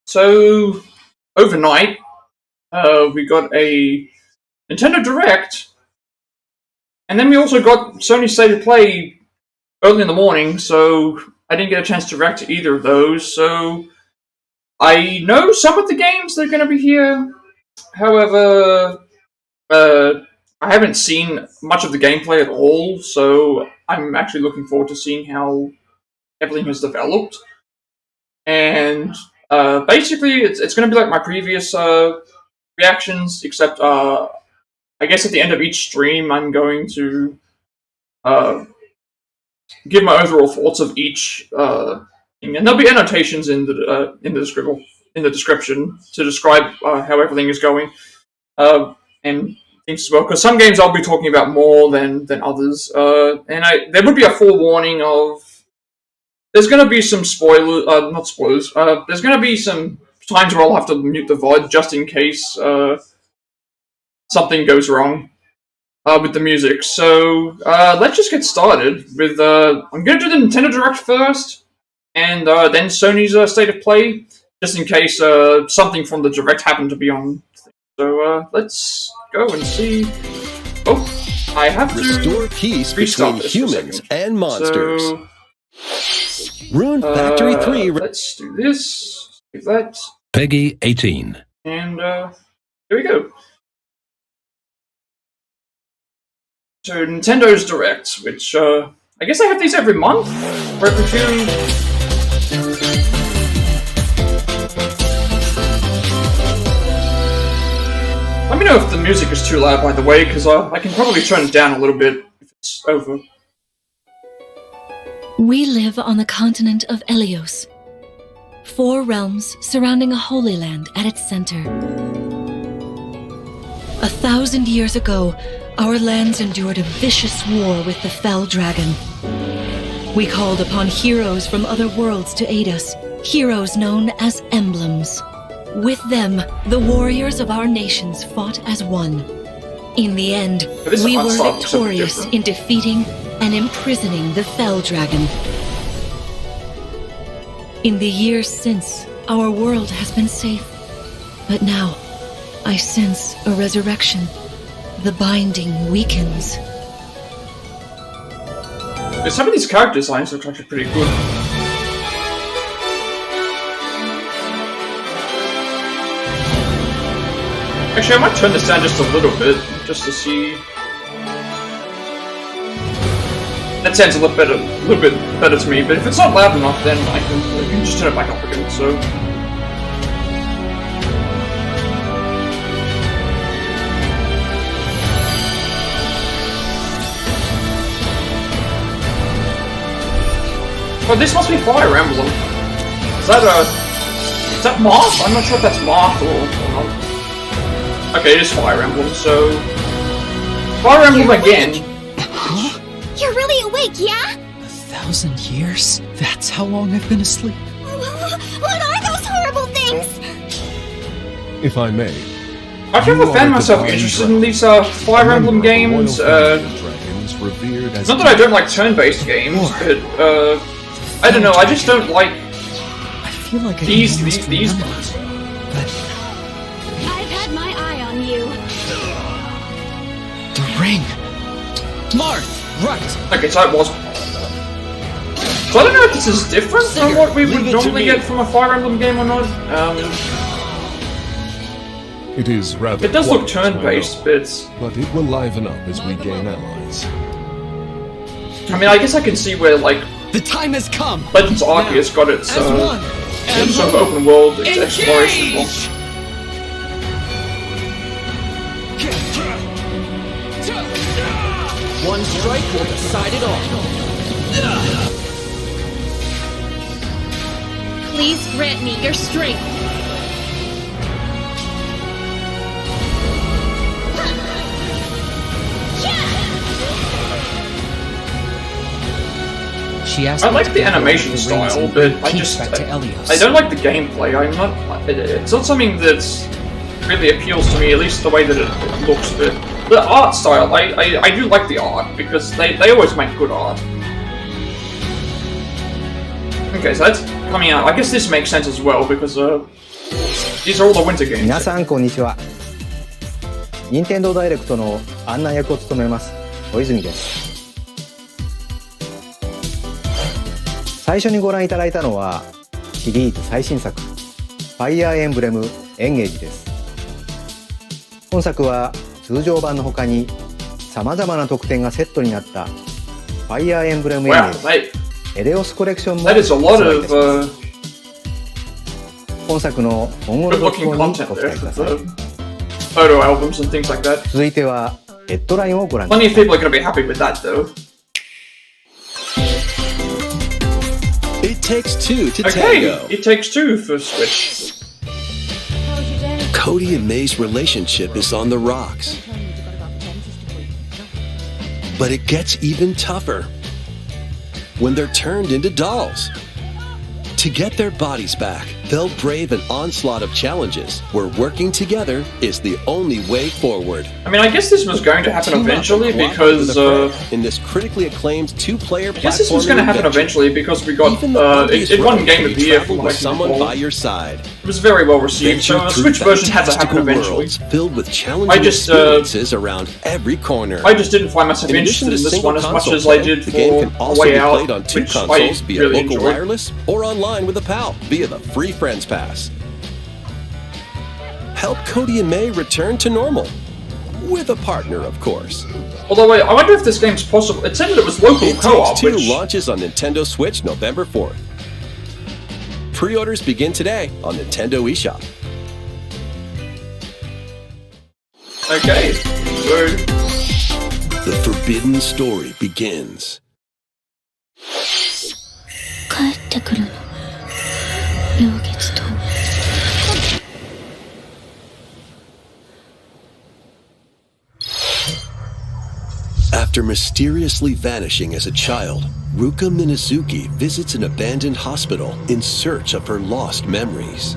So overnight, we got a Nintendo Direct, and then we also got Sony State of Play early in the morning. So I didn't get a chance to react to either of those. So I know some of the games that are going to be here. However, I haven't seen much of the gameplay at all, so I'm actually looking forward to seeing how everything has developed. And basically, it's going to be like my previous reactions, except I guess at the end of each stream, I'm going to give my overall thoughts of each thing, and there'll be annotations in the description to describe how everything is going, and things as well. Because some games I'll be talking about more than others, and there would be a forewarning of there's going to be some spoilers, not spoilers. There's going to be some times where I'll have to mute the VOD just in case something goes wrong with the music. So let's just get started with. I'm going to do the Nintendo Direct first, and then Sony's State of Play, just in case something from the Direct happened to be on. So let's go and see. Oh, I have to restore peace between humans and monsters. So, Rune Factory 3. Let's do this. Do that. Peggy 18. And here we go. So Nintendo's Direct, which I guess they have these every month or every few. Let me know if the music is too loud, by the way, because I can probably turn it down a little bit if it's over. We live on the continent of Elios. 4 realms surrounding a holy land at its center. 1,000 years ago, our lands endured a vicious war with the Fell Dragon. We called upon heroes from other worlds to aid us, heroes known as Emblems. With them, the warriors of our nations fought as one. In the end, we were victorious in defeating and imprisoning the Fell Dragon. In the years since, our world has been safe. But now, I sense a resurrection. The binding weakens. Some of these character designs look actually pretty good. Actually, I might turn this down just a little bit, just to see. That sounds a little bit better to me. But if it's not loud enough, then I can just turn it back up again. So. Oh, this must be Fire Emblem. Is that Marth? I'm not sure if that's Marth or not. Okay, it is Fire Emblem, so... Fire Emblem again! Huh? You're really awake, yeah? 1,000 years? That's how long I've been asleep. What are those horrible things? If I may. I've never found myself interested in these Fire Emblem games. Not that I don't like turn-based games, but I don't know, I just don't like I feel like these ones. I've had my eye on you. The ring! Marth! Right! Okay, so it was. So I don't know if this is different from what we would normally get from a Fire Emblem game or not. It is rather. It does look turn-based, but it will liven up as we gain allies. I mean, I guess I can see where, like, the time has come! Legends Arceus got its sort of open world exploration as well. One strike will decide it all. Please grant me your strength. She asked I like the animation style, but I don't like the gameplay. It's not something that's really appeals to me, at least the way that it looks. But the art style, I do like the art because they always make good art. Okay, so that's coming out. I guess this makes sense as well because these are all the winter games. 皆さんこんにちは。任天堂ダイレクトの案内役を務めます小泉です。最初にご覧いただいたのはシリーズ最新作ファイアーエンブレムエンゲージです。本作は通常版の他にさまざまな特典がセットになったファイアーエンブレムエンゲージ、エレオスコレクションも発売いたします。本作の今後の動向にご期待ください。 Photo albums and things like that. 続いてはヘッドラインをご覧ください。 Plenty of people are going to be happy with that though. It takes two to Okay, tango. it takes two for Switch. Cody and May's relationship is on the rocks. But it gets even tougher when they're turned into dolls. To get their bodies back, they'll brave an onslaught of challenges where working together is the only way forward. I mean, I guess this was going to happen eventually because in this critically acclaimed two-player I guess this was going to happen eventually because we got it won Game of the Year for like someone by your side. It was very well received, so the Switch version had to happen eventually. Filled with challenging experiences around every corner. I just didn't find myself interested in this one as much as I did for the game can also Way be Out, played on two which consoles I via really local enjoyed. wireless or online with a pal via the free Friends Pass. Help Cody and May return to normal. With a partner, of course. Although, I wonder if this game's possible. It said that it was local It co-op, Takes Two which... launches on Nintendo Switch November 4th. Pre-orders begin today on Nintendo eShop. Okay, so... The forbidden story begins. 帰ってくるの陽月と After mysteriously vanishing as a child, Ruka Minazuki visits an abandoned hospital in search of her lost memories.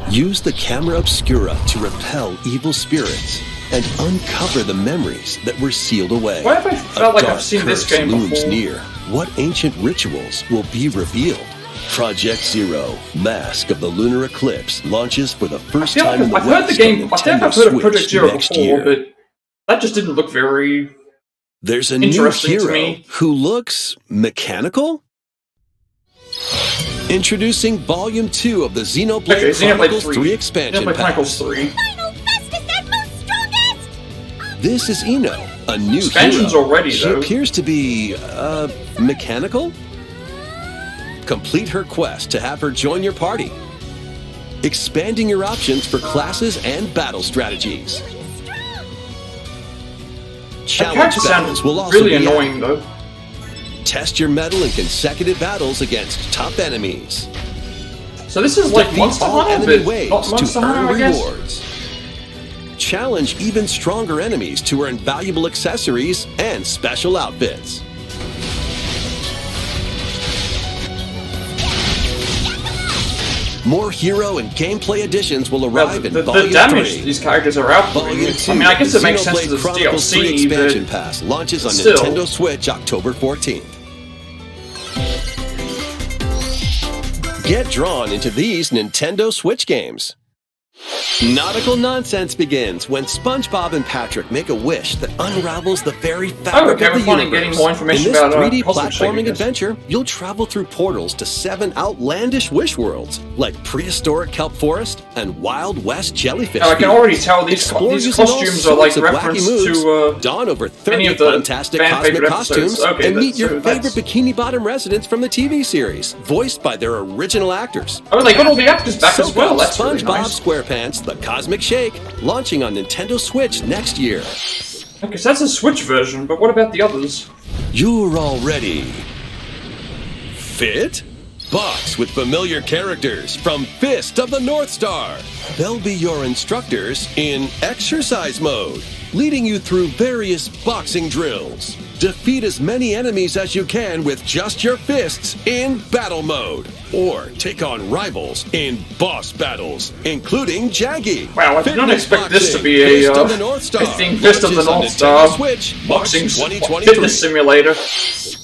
Use the camera obscura to repel evil spirits and uncover the memories that were sealed away. Why have I felt like I've seen this game looms before? near. What ancient rituals will be revealed? Project Zero, Mask of the Lunar Eclipse, launches for the first time in the I've heard the West game. on I think Nintendo I've heard of Project Switch Zero next before, year. but that just didn't look very. There's a new interesting to hero me. who looks mechanical? Introducing Volume 2 of the Xenoblade Okay, Xenoblade Chronicles 3. 3 expansion Xenoblade Chronicles pack. 3. Final fastest and most strongest! This is Ino, a new Expansion's hero. already, She though. appears to be, mechanical? Complete her quest to have her join your party. Expanding your options for classes and battle strategies. That Challenge character battles sounds will also really be annoying, added. though. Test your mettle in consecutive battles against tough enemies. So this is like Defeat Monster all Hunter, enemy but waves not to Monster earn Hunter, I guess. rewards. Challenge even stronger enemies to earn valuable accessories and special outfits. More hero and gameplay additions will Well, arrive in the Volume damage 3. these characters are outputting. Volume 2, I mean, I guess the it makes sense Xenoblade as Chronicles 3 DLC, expansion but pass launches on still. Nintendo Switch October 14th. Get drawn into these Nintendo Switch games. Nautical nonsense begins when SpongeBob and Patrick make a wish that unravels the very fabric okay, of the we're finally universe. getting more information In this about 3D puzzle shaking, platforming I guess. adventure, you'll travel through portals to 7 outlandish wish worlds, like prehistoric kelp forest and Wild West jellyfish. I can fields. already tell these Explore using all costumes are like sorts of wacky reference moves, to don over 30 any of the fantastic fan cosmic favorite costumes, episodes. Okay, and meet your so favorite that's- Bikini Bottom residents from the TV series, voiced by their original actors. Oh, they got all the actors back as Soak well. up That's really SpongeBob nice. SquarePants, The Cosmic Shake, launching on Nintendo Switch next year. Okay, so that's a Switch version, but what about the others? You're all ready. Fit? Box with familiar characters from Fist of the North Star. They'll be your instructors in exercise mode, leading you through various boxing drills. Defeat as many enemies as you can with just your fists in battle mode. Or take on rivals in boss battles, including Jaggy. Wow, I did not expect this to be a Fist of the North Star. Fist of the North Star boxing fitness simulator.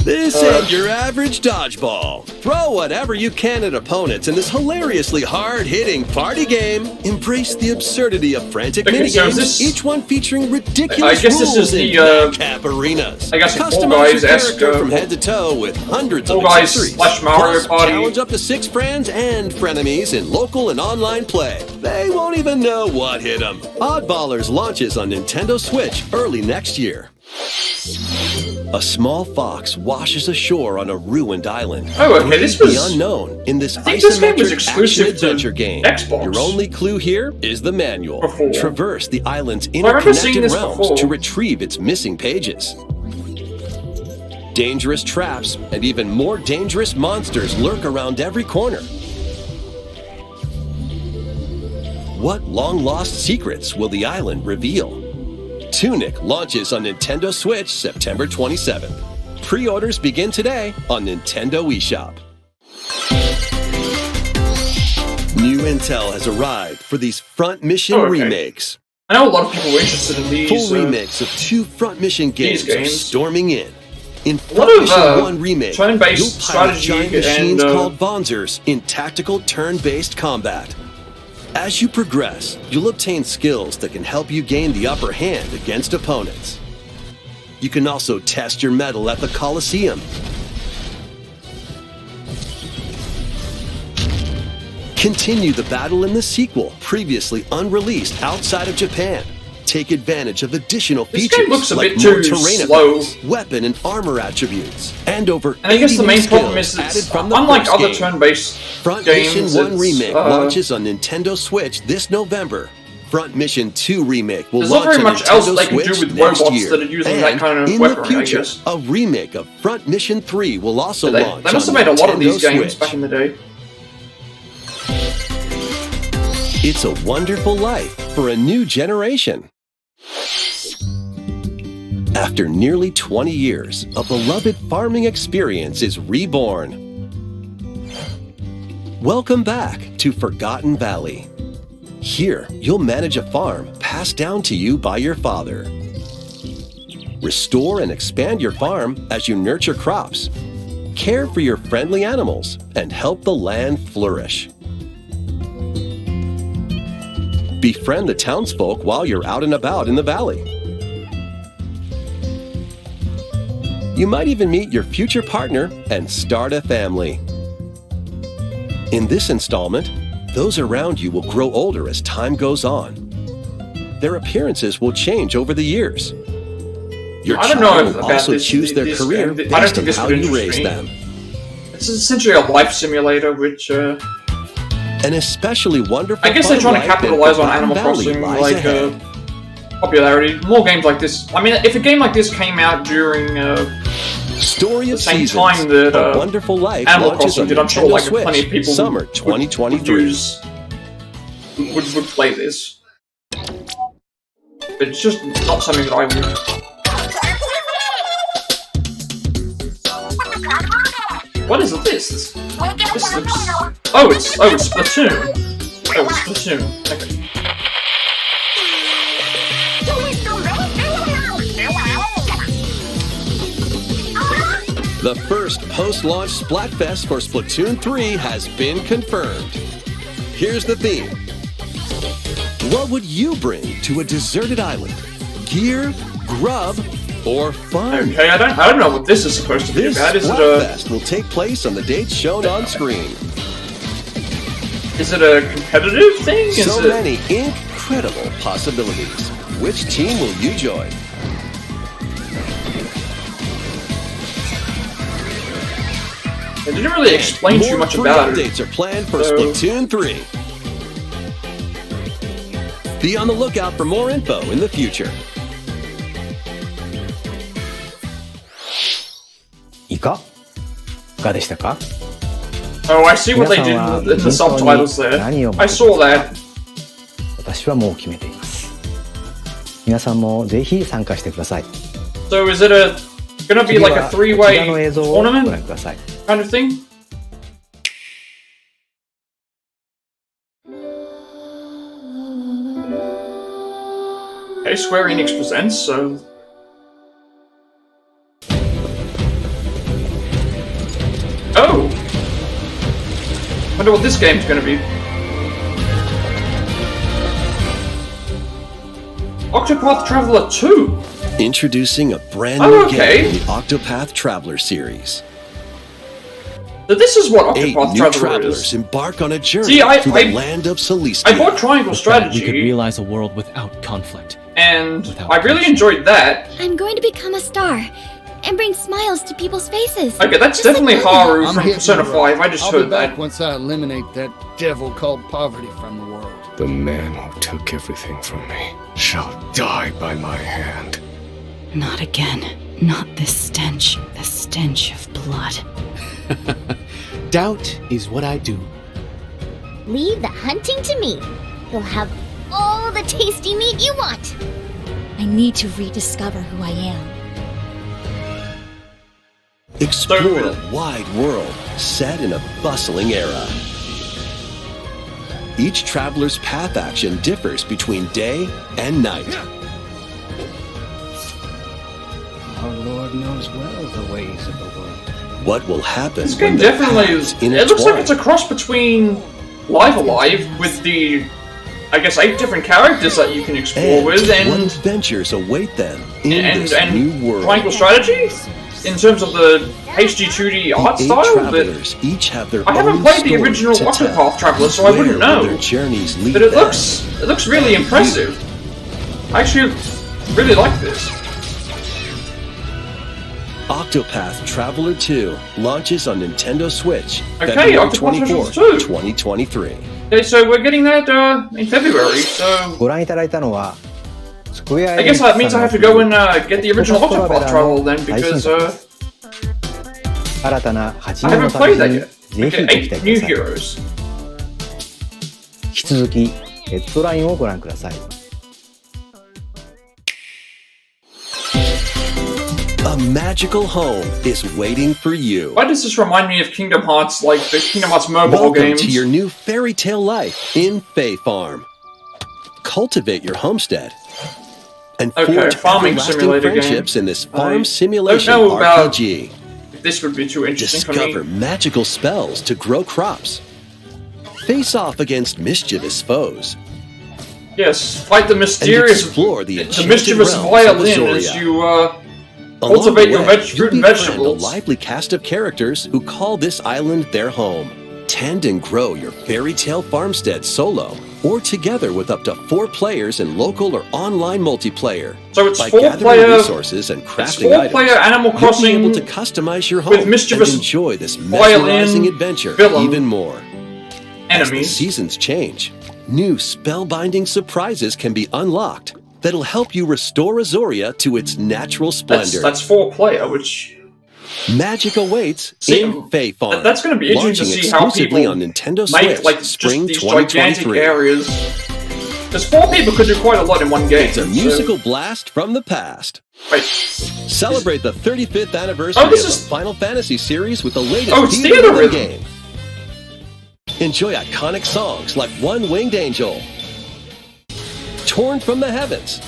This ain't your average dodgeball. Throw whatever you can at opponents in this hilariously hard-hitting party game. Embrace the absurdity of frantic minigames, each one featuring ridiculous rules in cap arenas. I guess Customize your character from head to toe with hundreds of accessories. Mario Party. Challenge up to 6 friends and frenemies in local and online play. They won't even know what hit them. OddBallers launches on Nintendo Switch early next year. A small fox washes ashore on a ruined island. Oh, okay, this was the unknown in this isometric action-adventure game. Xbox. Your only clue here is the manual. Traverse the island's I remember seeing interconnected this realms before. to retrieve its missing pages. Dangerous traps and even more dangerous monsters lurk around every corner. What long-lost secrets will the island reveal? Tunic launches on Nintendo Switch September 27th. Pre-orders begin today on Nintendo eShop. New intel has arrived for these front mission remakes. I know a lot of people were interested in these. Full remakes of 2 front mission games are storming in. In a lot Front of Mission 1 remake, turn-based you'll pilot strategy giant machines and, called Bonzers in tactical turn-based combat. As you progress, you'll obtain skills that can help you gain the upper hand against opponents. You can also test your mettle at the Colosseum. Continue the battle in the sequel, previously unreleased outside of Japan. Take advantage of additional features game looks a like bit more too terrain slow. effects, weapon and armor attributes, and over And I guess the 80 main new problem is skills it's added from the unlike first other game. turn-based Front games. Mission 1 it's, Remake launches on Nintendo Switch this November. Front Mission 2 Remake will There's not launch very on much else Nintendo they can do Switch with next robots year. that are using And that kind of in weaponry, the I future, guess. a remake of Front Mission 3 will also launch They must on have made a lot of these Nintendo games Switch. back in the day. It's a wonderful life for a new generation. After nearly 20 years, a beloved farming experience is reborn. Welcome back to Forgotten Valley. Here, you'll manage a farm passed down to you by your father. Restore and expand your farm as you nurture crops, care for your friendly animals, and help the land flourish. Befriend the townsfolk while you're out and about in the valley. You might even meet your future partner and start a family. In this installment, those around you will grow older as time goes on. Their appearances will change over the years. Your I don't know child will about also this- choose their this- career I don't based think on this how would you interest raise me. them. It's essentially a life simulator, which An especially wonderful I guess they're fun trying to life in capitalize on Forgotten Animal Valley Crossing, lies like ahead. popularity. More games like this. I mean, if a game like this came out during Story the of same Seasons, time that A Wonderful Life Animal launches Crossing on did, I'm sure Nintendo like Switch, plenty of people summer would 2023. would play this. But it's just not something that I would. What is this? This looks. Oh, it's Splatoon. Oh, it's Splatoon. Okay. The first post-launch Splatfest for Splatoon 3 has been confirmed. Here's the theme. What would you bring to a deserted island? Gear, grub, or fun? Okay, I don't know what this is supposed to be This about. Is it Splatfest will take place on the dates shown on screen. a competitive thing? Is So it? many incredible possibilities. Which team will you join? They didn't really explain too More much free about it. updates are planned for So- Splatoon 3. Be on the lookout for more info in the future. いかがでしたか？ Oh, I see what they 皆さんは did in the 本当に subtitles there. 何を I saw that. 私はもう決めています。皆さんもぜひ参加してください。 So is it a gonna be 次 like は a こちらの three-way 映像をご覧 tournament ください。 kind of thing. Okay, Square Enix presents, so... Oh! Wonder what this game's gonna be. Octopath Traveller 2! Introducing a brand Oh, new okay. game in the Octopath Traveller series. So this is what 8 Octopath new Traveller travelers is. embark on a journey See, through the land of Celestia. I bought Triangle With that, we could Strategy, realize a world without conflict. and without I really tension. enjoyed that. I'm going to become a star and bring smiles to people's faces. Okay, that's Just like definitely Lunar. Haru I'm from hitting Persona you, bro. 5, I just I'll heard be back that. once I eliminate that devil called poverty from the world. The man who took everything from me shall die by my hand. Not again. Not this stench. The stench of blood. Doubt is what I do. Leave the hunting to me. You'll have all the tasty meat you want. I need to rediscover who I am. Explore a wide world set in a bustling era. Each traveler's path action differs between day and night. Our Lord knows well the ways of the world. What will happen This when game the definitely paths is. It looks like intertwine? it's a cross between Live Alive with the, I guess, 8 different characters that you can explore And with, what and adventures await them in this new world? Triangle Strategy in terms of the HD 2D art The 8 style. But travelers each have their I haven't own played the story original to tell. Octopath Traveller, so I Where wouldn't will know. their journeys lead But it them? looks really impressive. I actually really like this. Octopath Traveller 2 launches on Nintendo Switch Okay, February Octopath 24th, Traveller 2. 2023. Okay, so we're getting that in February. So ご覧いただいたのはスクエア I guess that means I have to go and get the original Octopath Traveller then, because 新たな8 I 人の haven't played 旅 that に yet. ぜひ Okay, ご期 8 待 new ください。 heroes. 引き続きヘッドラインをご覧ください。A magical home is waiting for you. Why does this remind me of Kingdom Hearts, like the Kingdom Hearts mobile Welcome games? to your new fairy tale life in Fae Farm. Cultivate your homestead and Okay, forge farming everlasting simulator game. friendships in this I farm simulation don't know about- RPG. This would be too interesting for Discover me. magical spells to grow crops. Face off against mischievous foes Yes, fight the and mysterious, explore the the enchanted mischievous realms of violin Azoria. as you Along cultivate the your way, fruit you'll and befriend vegetables. a lively cast of characters who call this island their home. Tend and grow your fairy tale farmstead solo or together with up to 4 players in local or online multiplayer. So it's By 4 gathering player. resources and It's crafting 4 items, player Animal you'll be able Crossing to customize your with home mischievous and enjoy this violin mesmerizing adventure villain even more. As the enemies. seasons change, new spellbinding surprises can be unlocked that'll help you restore Azoria to its natural splendor. That's 4 player, which Magic awaits See, in Fae Farm. that's going to be interesting to launching see how exclusively people on Nintendo make Switch like just spring these gigantic 2023. areas. Because 4 people could do quite a lot in one game. It's a so- musical blast from the past. Wait, Celebrate the 35th anniversary Oh, this of is- the Final Fantasy series with the latest Oh, it's Theatrhythm Theatrhythm. game. Enjoy iconic songs like One Winged Angel, Torn from the Heavens,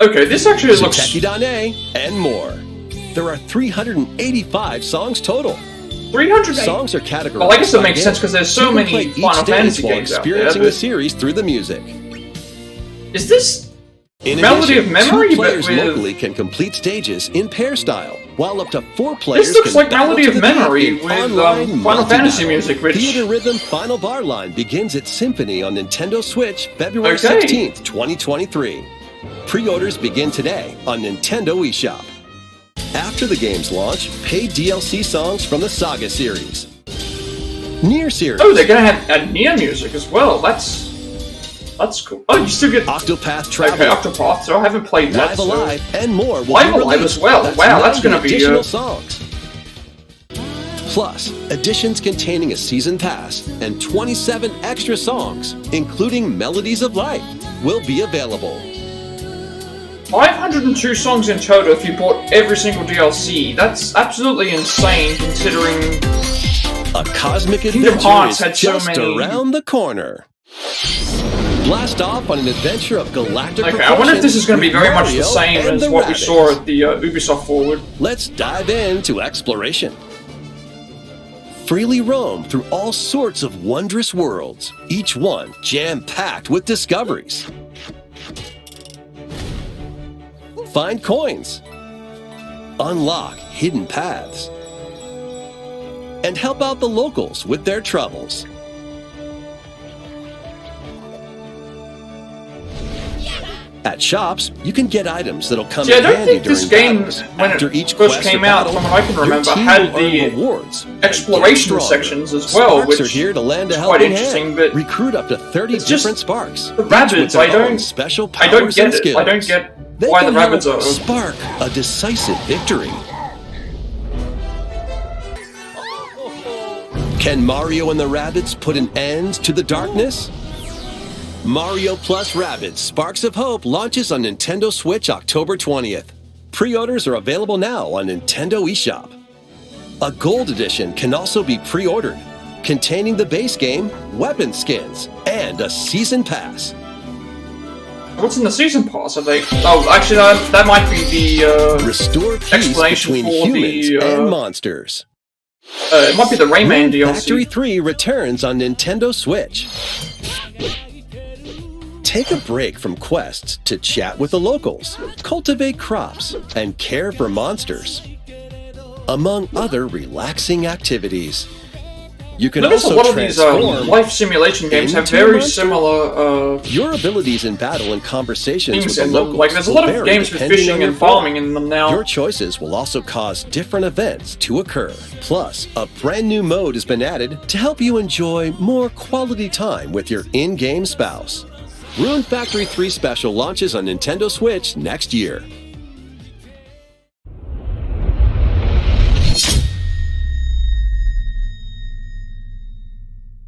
okay, this actually looks. Tsuteki Dane, and more. There are 385 songs total. 300 Songs are categorized. Well, I guess that by makes game. sense because there's so You can many play each Final stage Fantasy while games out there. experiencing the But series through the music. is this In Melody addition, of Memory, 2 but players with- locally can complete stages in pair style, while up to 4 players This looks can like battle Melody to of the death Memory in with online Final Fantasy multi-battle. music, which Theatrhythm Final Bar Line begins its symphony on Nintendo Switch February Okay. 16th, 2023. Pre-orders begin today on Nintendo eShop. After the game's launch, paid DLC songs from the Saga series. Nier series. oh, they're gonna have Nier music as well. That's cool. Oh, you still get Octopath okay, Traveller, Octopath. So I haven't played that. Live so- Alive, and more will Live be Alive released. as well. Wow, that's 90 gonna be, additional songs. Plus, additions containing a season pass and 27 extra songs, including Melodies of Life, will be available. 502 songs in total if you bought every single DLC. That's absolutely insane considering a cosmic Kingdom adventure Hearts is had so just many. around the corner. Blast off on an adventure of galactic Okay, I wonder if this is going to be very much the Mario same and as the what we Rabbids. saw at the Ubisoft Forward. Let's dive into exploration. Freely roam through all sorts of wondrous worlds, each one jam-packed with discoveries. Find coins, unlock hidden paths, and help out the locals with their troubles. At shops, you can get items that'll come See, I in don't handy think this during game, battles. when After it each first quest or came out, battle, from what I can your remember, team had will earn the rewards and exploration get stronger. sections as well, Sparks are which here to lend a is quite helping interesting, hand. but Recruit up to 30 it's just different sparks. the each Rabbids, with their I don't- own special I don't powers get and it. skills. I don't get They why the can help Rabbids are... spark a decisive victory. Can Mario and the Rabbids put an end to the darkness? Mario plus Rabbids Sparks of Hope launches on Nintendo Switch October 20th. Pre-orders are available now on Nintendo eShop. A Gold Edition can also be pre-ordered, containing the base game, weapon skins, and a Season Pass. What's in the season pass? Are they? Oh, actually, that might be the Restore peace explanation between for humans the. and monsters. It might be the Rayman Rune DLC. Factory 3 returns on Nintendo Switch. Take a break from quests to chat with the locals, cultivate crops, and care for monsters, among other relaxing activities. You can Notice a also lot of these transform life simulation games have into very monster. similar Your abilities in battle and conversations things with the in them. locals Like, there's a will lot of vary games with depending fishing on your and farming form. in them now. Your choices will also cause different events to occur. Plus, a brand new mode has been added to help you enjoy more quality time with your in-game spouse. Rune Factory 3 Special launches on Nintendo Switch next year.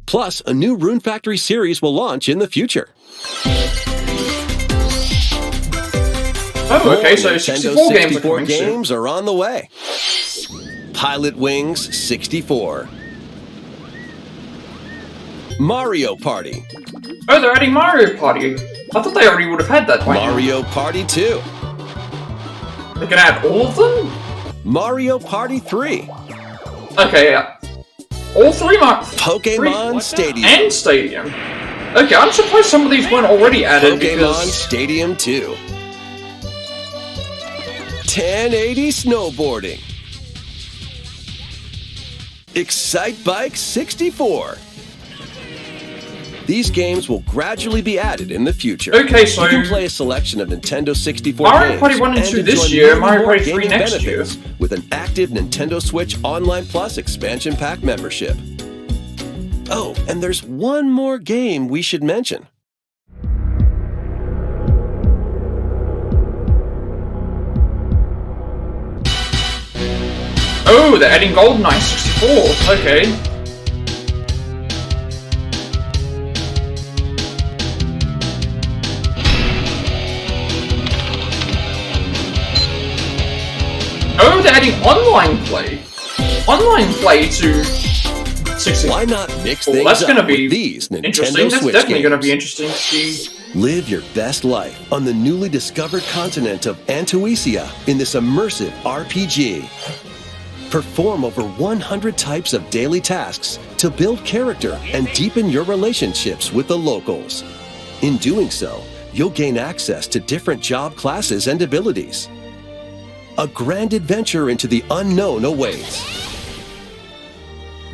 Plus, a new Rune Factory series will launch in the future. Oh, okay, so More 64 Nintendo games are 64 coming soon. games are on the way. Pilot Wings 64. Mario Party. Oh, they're adding Mario Party. I thought they already would have had that by now. Mario Party 2. They can add all of them? Mario Party 3. Okay, yeah. All three Pokemon Stadium. And Stadium. Okay, I'm surprised some of these weren't already added Pokemon because... Stadium 2. 1080 Snowboarding. Excite Bike 64. These games will gradually be added in the future. Okay, so... You can play a selection of Nintendo 64 Mario games Party 1 and 2 this enjoy year, many Mario more Party 3 gaming next year. benefits with an active Nintendo Switch Online Plus expansion pack membership. Oh, and there's one more game we should mention. Oh, they're adding GoldenEye 64. Okay. Oh, they're adding online play. Online play to 64. Why not mix Oh, things that's gonna up be with these Nintendo interesting. That's Switch definitely going to games? be interesting to see. Live your best life on the newly discovered continent of Antoisia in this immersive RPG. Perform over 100 types of daily tasks to build character and deepen your relationships with the locals. In doing so, you'll gain access to different job classes and abilities. A grand adventure into the unknown awaits.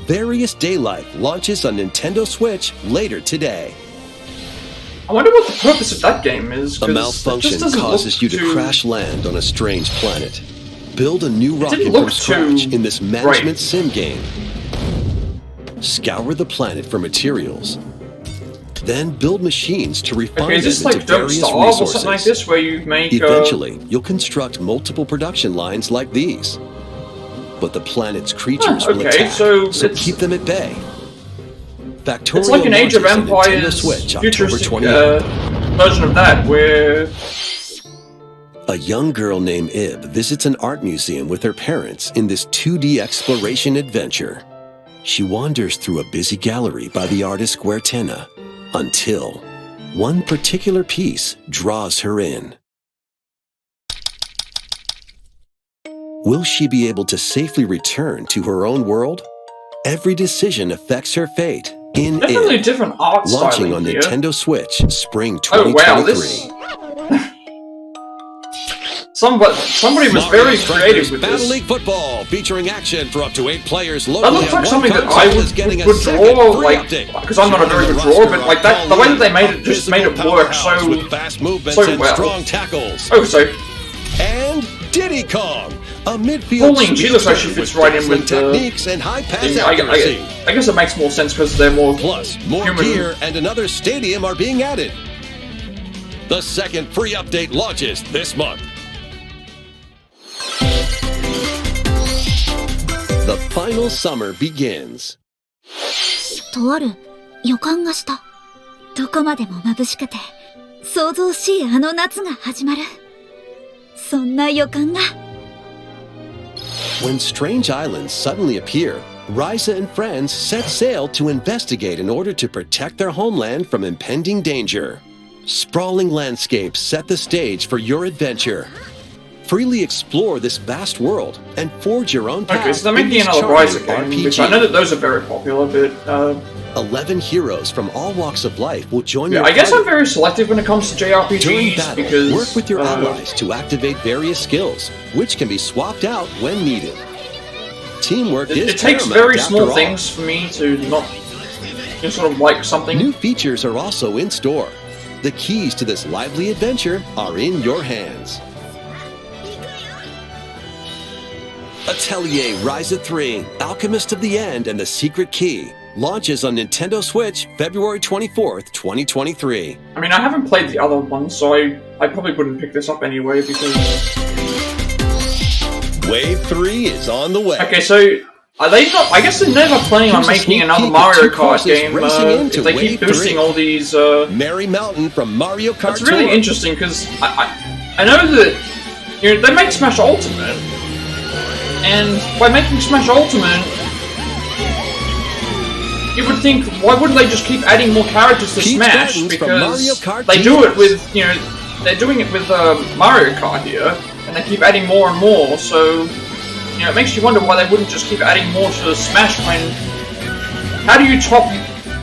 Various Daylife launches on Nintendo Switch later today. I wonder what the purpose of that game is. A 'cause malfunction it just doesn't causes look you to too- crash land on a strange planet. Build a new rocket didn't from look scratch too in this management great. sim game. Scour the planet for materials. Then build machines to refine Okay, is this them into like Don't various Starve or something like resources. this, where you make... Eventually, you'll construct multiple production lines like these. But the planet's creatures will okay, attack, so so it's- keep them at bay. Factorio It's like an Age of launches on Nintendo Empires Switch October futuristic 28th. version of that, where... A A young girl named Ib visits an art museum with her parents in this 2D exploration adventure. She wanders through a busy gallery by the artist SquarePants until one particular piece draws her in. Will she be able to safely return to her own world? Every decision affects her fate in Definitely Ib, different art launching styling on here. Nintendo Switch spring Oh 2023. wow, this... Somebody was very creative with Battle this. League Football, featuring action for up to 8 players locally. That looks like something that I would draw, like, because I'm not a very good drawer, but like that, the way that they made it just made it work so fast movements so and well. strong tackles. Oh, so And Diddy Kong, a midfield Pauline, she looks like she fits right in with the techniques and high pass I accuracy. guess it makes more sense because they're more Plus, more human. gear and another stadium are being added. The second free update launches this month. The final summer begins. とある予感がした。どこまでも眩しくて、想像しいあの夏が始まる。そんな予感が。When strange islands suddenly appear, Ryza and friends set sail to investigate in order to protect their homeland from impending danger. Sprawling landscapes set the stage for your adventure. Freely explore this vast world and forge your own path. Okay, so they're in making this another Ryza charming game, which I know that those are very popular, but 11 heroes from all walks of life will join yeah, your I guess party. I'm very selective when it comes to During JRPGs battle, because work with your allies to activate various skills, which can be swapped out when needed. Teamwork is it takes paramount very after small all. things for me to not just sort of like something. New features are also in store. The keys to this lively adventure are in your hands. Atelier Ryza 3, Alchemist of the End and the Secret Key launches on Nintendo Switch February 24th, 2023. I mean, I haven't played the other one, so I probably wouldn't pick this up anyway because... Wave 3 is on the way. Okay, so are they not? I guess they're never planning on Here's a making sneak another peek Mario at two Kart courses game racing into if they Wave keep boosting 3. all these. Merry Mountain from Mario Kart That's really Tour. interesting because I know that they make Smash Ultimate, and by making Smash Ultimate, you would think why wouldn't they just keep adding more characters to Peach Smash? Gardens from Mario Because Kart they do it DS. with they're doing it with Mario Kart here, and they keep adding more and more. So it makes you wonder why they wouldn't just keep adding more to Smash when. How do you top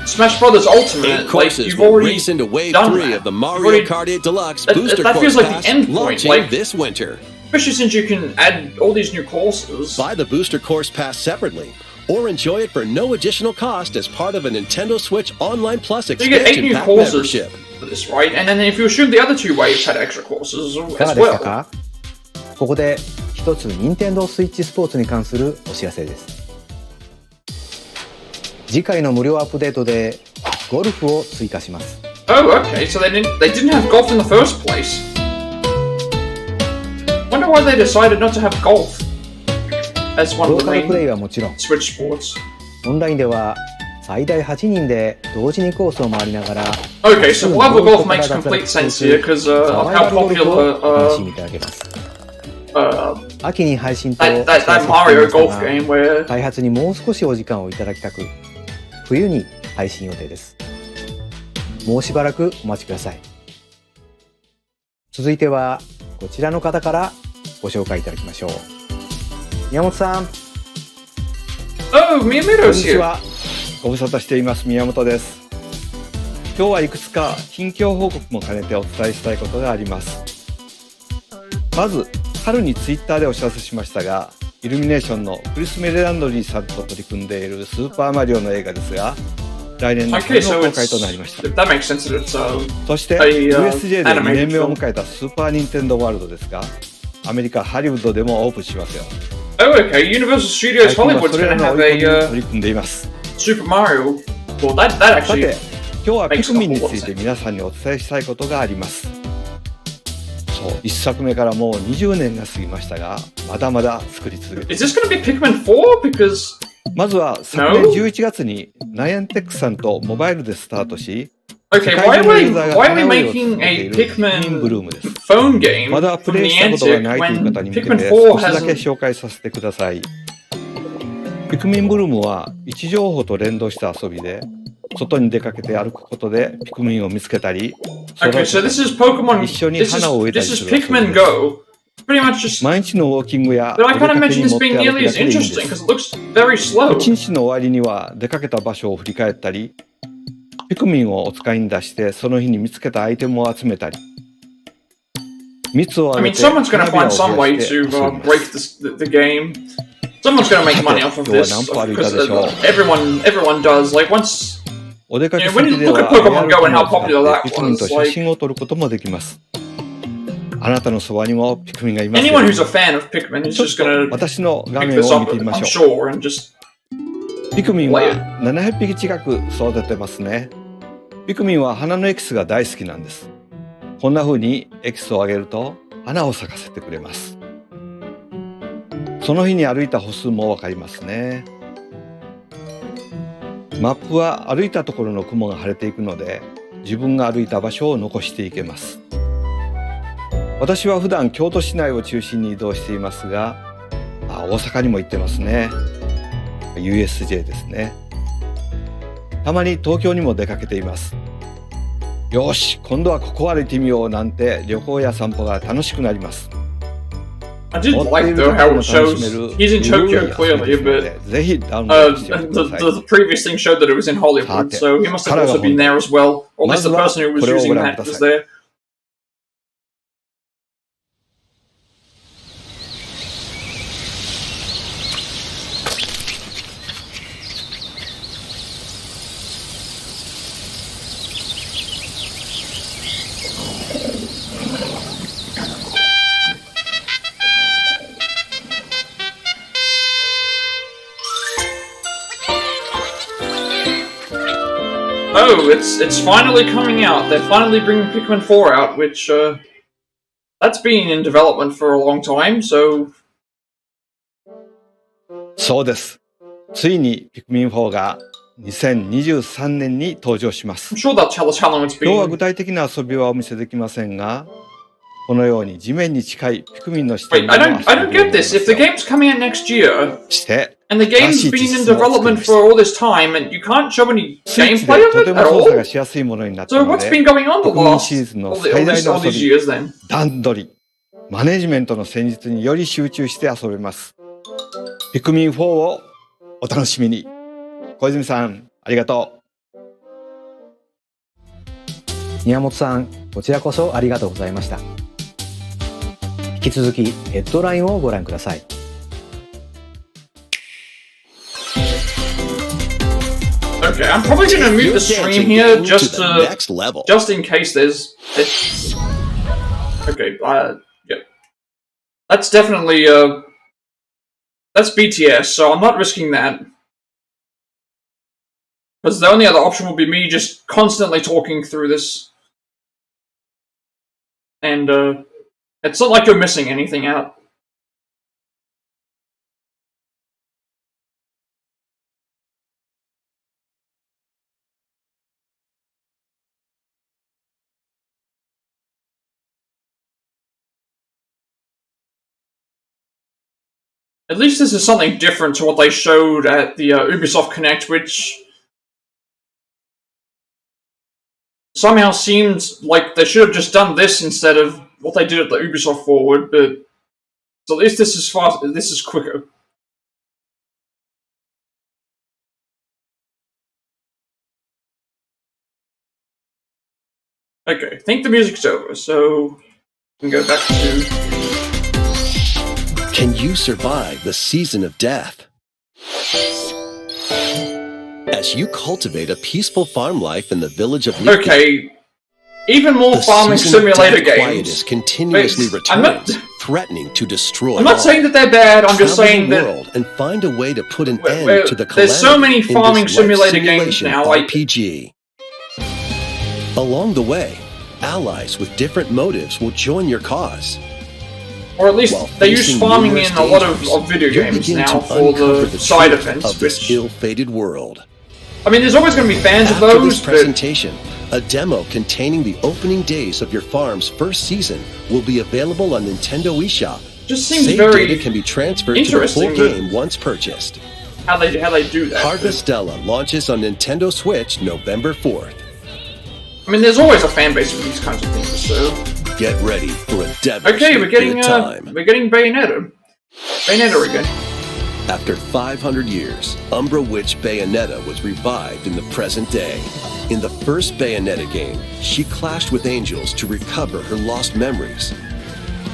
Smash Brothers Ultimate? 8 courses you've will already race into Wave done 3 that. of the You've Mario already- Kart 8 Deluxe that Booster feels Course like the Pass end point, launching like- this winter. Especially since you can add all these new courses. Buy the Booster Course Pass separately, or enjoy it for no additional cost as part of a Nintendo Switch Online Plus So you get 8 expansion new pack courses membership. for this, right? And then if you assume the other 2 waves had extra courses いかが as でした well. か？ここで一つ任天堂スイッチスポーツに関するお知らせです。次回の無料アップデートでゴルフを追加します。Oh, okay. So they didn't have golf in the first place. Wonder why they decided not to have golf as one ロ of ー the カルプレイ main はもちろん、 Switch sports. オンラインでは最大8人で同時にコースを回りながら、 Okay, so level golf makes complete sense here because サ of バイバ how ルゴルフを popular 楽しんでいただけます。 uh, 秋に配信と that お伝え that して Mario いました golf が game where 開発にもう少しお時間をいただきたく、冬に配信予定です。もうしばらくお待ちください。続いてはこちらの方からご紹介いただきましょう。宮本さん、 oh こん Miyamoto's にち here. は。ご無沙汰しています宮本です。今日はいくつか近況報告も兼ねてお伝えしたいことがあります。まず春にツイッターでお知らせしましたが、イルミネーションのクリス・メレランドリーさんと取り組んでいるスーパーマリオの映画ですが、来年の Okay, 春の so 公開 it's となりました。 that makes sense that it's そして USJ で2年目を迎えたスーパーニンテンドーワールドですが、アメリカハリウッドでもオープンしますよ。 oh okay. Universal 最 Studios 近は Hollywood's それら gonna の have 追い込みに a 取り組んでいます。 Super Mario. Well, that さ actually て、今日はピ makes クミン a に whole つ lot い of て sense. 皆さんにお伝えしたいことがあります。そう、1作目からもう20年が過ぎましたが、まだまだ作り続けてい Is ます。 this gonna be Pikmin 4? Because まずは昨年11月にナイアンテックさんとモバイルでスタートし、Okay, why are we making a Pikmin phone game まだプ from レイしたこと Niantic がないという when 方に向け Pikmin て 4 少しだけ hasn't... 紹介させてください。ピクミンブルームは位置情報と連動した遊びで、外に出かけて歩くことでピクミンを見つけたり、 Okay, so this is Pokemon... 一緒に This 花を植えたり is する遊び Pikmin です。 Go. Pretty much just... 毎日のウォーキングや But お I 出 can't かけ imagine に this 持って being 歩 nearly く as だけでいいんで interesting す。 because it looks very slow. 一日の終わりには出かけた場所を振り返ったり、ピクミンをお使いに出してその日に見つけたアイテムを集めたり、蜜を I あげ mean, て someone's going to 花 find 火を some 増 way やして to 遊びます。 break the game. Someone's going to make money off of 今日は this 何歩歩いた because でしょう。 everyone does. Like once... お出かけ Yeah, 先 when you で look は at Pokemon Go and how アイテム popular を that 使ってピクミンと was, 写 like 真を撮ることもできます。あなたのそばにもピクミンがいますよ。 anyone who's a fan of Pikmin is ちょっ just と going to 私の画 pick 面 this を up, 見てみま I'm しょう。 sure, and just ピクミン play は it. 700匹近く育ててますね。ピクミンは花のエキスが大好きなんです。こんな風にエキスをあげると花を咲かせてくれます。その日に歩いた歩数もわかりますね。マップは歩いたところの雲が晴れていくので、自分が歩いた場所を残していけます。私は普段京都市内を中心に移動していますが、大阪にも行ってますね。USJ ですね。たまに東京にも出かけています。よし、今度はここ歩いてみようなんて旅行や散歩が楽しくなります。 I did like though how it shows he's in Tokyo clearly, but ぜひダウンロードしてみてください。 the previous thing showed that it was in Hollywood, so he must have also been there as well. Or at least the person who was using that was there. Oh, it's finally coming out. They're finally bringing Pikmin 4 out, which, that's been in development for a long time, so... そうです。ついにピクミン4が2023年に登場します。I'm sure they'll tell us how long it's 今日は been. 具体的な遊びはお見せできませんが、このように地面に近いピクミンの下に Wait, I don't get this. If the game's coming out next year, して、 and the game's been in development for all this time, and you can't show any スイッチ gameplay で of と it ても at 操作が all? しやすいものになった So の what's で、 been going on the ピクミン last シリーズの all 最大 these の遊 years び、 then? 段取り、マネジメントの戦術により集中して遊べます。ピクミン4をお楽しみに。小泉さん、ありがとう。宮本さん、こちらこそありがとうございました。引き続きヘッドラインをご覧ください。Okay, I'm probably gonna mute the stream here just in case there's... Okay, yeah. That's definitely, that's BTS, so I'm not risking that. Because the only other option would be me just constantly talking through this. And, it's not like you're missing anything out. At least this is something different to what they showed at the Ubisoft Connect, which somehow seemed like they should have just done this instead of what they did at the Ubisoft Forward, but so at least this is fast. This is quicker. Okay, I think the music's over, so we can go back to... Can you survive the season of death? As you cultivate a peaceful farm life in the village of Leafy, okay, even more the farming season of simulator death games. quietus continuously Wait, I'm not- returns, threatening to destroy I'm not all. saying that they're bad, I'm just Travel saying the that world and find a way to put an Wait, end wait, to the there's so many calamity in farming this life simulator games simulation now, like- RPG. Along the way, allies with different motives will join your cause. or at least While they use facing farming numerous in a lot dangers, of video you'll games begin now to for uncover the the side truth events, of this which... ill-fated world. I mean, there's always going to be fans of After those, this but presentation, A demo containing the opening days of your farm's first season will be available on Nintendo eShop. Just seems Save very data can be transferred to the full game once purchased. How they do that. Harvestella launches on Nintendo Switch November 4th. I mean, there's always a fan base for these kinds of things, so... Get ready for a devastating Okay, we're getting Bayonetta. Bayonetta again. After 500 years, Umbra Witch Bayonetta was revived in the present day. In the first Bayonetta game, she clashed with angels to recover her lost memories.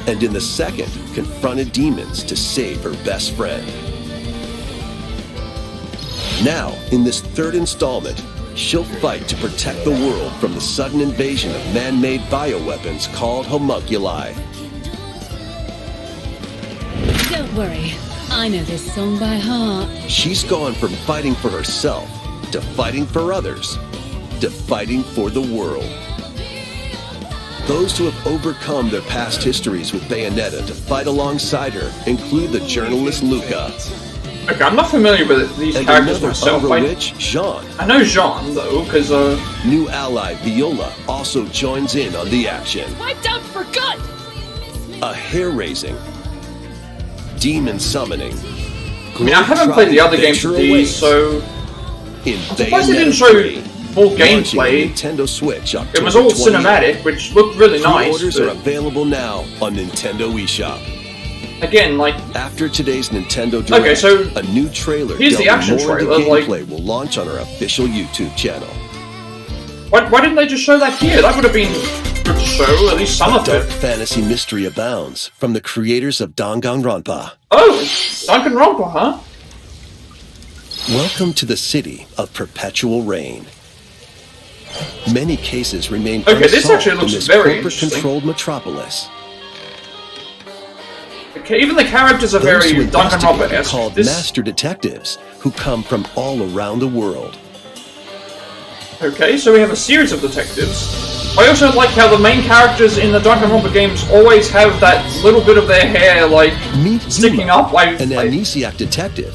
And in the second, confronted demons to save her best friend. Now, in this third installment, she'll fight to protect the world from the sudden invasion of man-made bioweapons called homunculi. Don't worry, I know this song by heart. She's gone from fighting for herself, to fighting for others, to fighting for the world. Those who have overcome their past histories with Bayonetta to fight alongside her include the journalist Luca. Okay, I'm not familiar with these characters myself. Witch, Jean. I know Jean, though, because, New ally Viola also joins in on the action. Wiped out for good! A hair-raising, demon summoning. I mean, I haven't played the other games of these, so... I'm surprised they didn't show full gameplay. Nintendo Switch, it was all cinematic, which looked really nice. Pre-orders are available now on Nintendo eShop. Again, like... After today's Nintendo Direct, okay, so a new trailer here's the action trailer, gameplay will launch on our official YouTube channel. Why didn't they just show that here? That would have been good to show, at least some of it. Dark fantasy mystery abounds from the creators of Danganronpa. Oh, Danganronpa, huh? Welcome to the city of perpetual rain. Many cases remain okay, this actually in looks this very corporate-controlled metropolis. Okay, even the characters are Those very who investigate are Danganronpa-esque. called master detectives who come from all around the world. Okay, so we have a series of detectives. I also like how the main characters in the Danganronpa games always have that little bit of their hair, like, sticking up. Like, an amnesiac detective.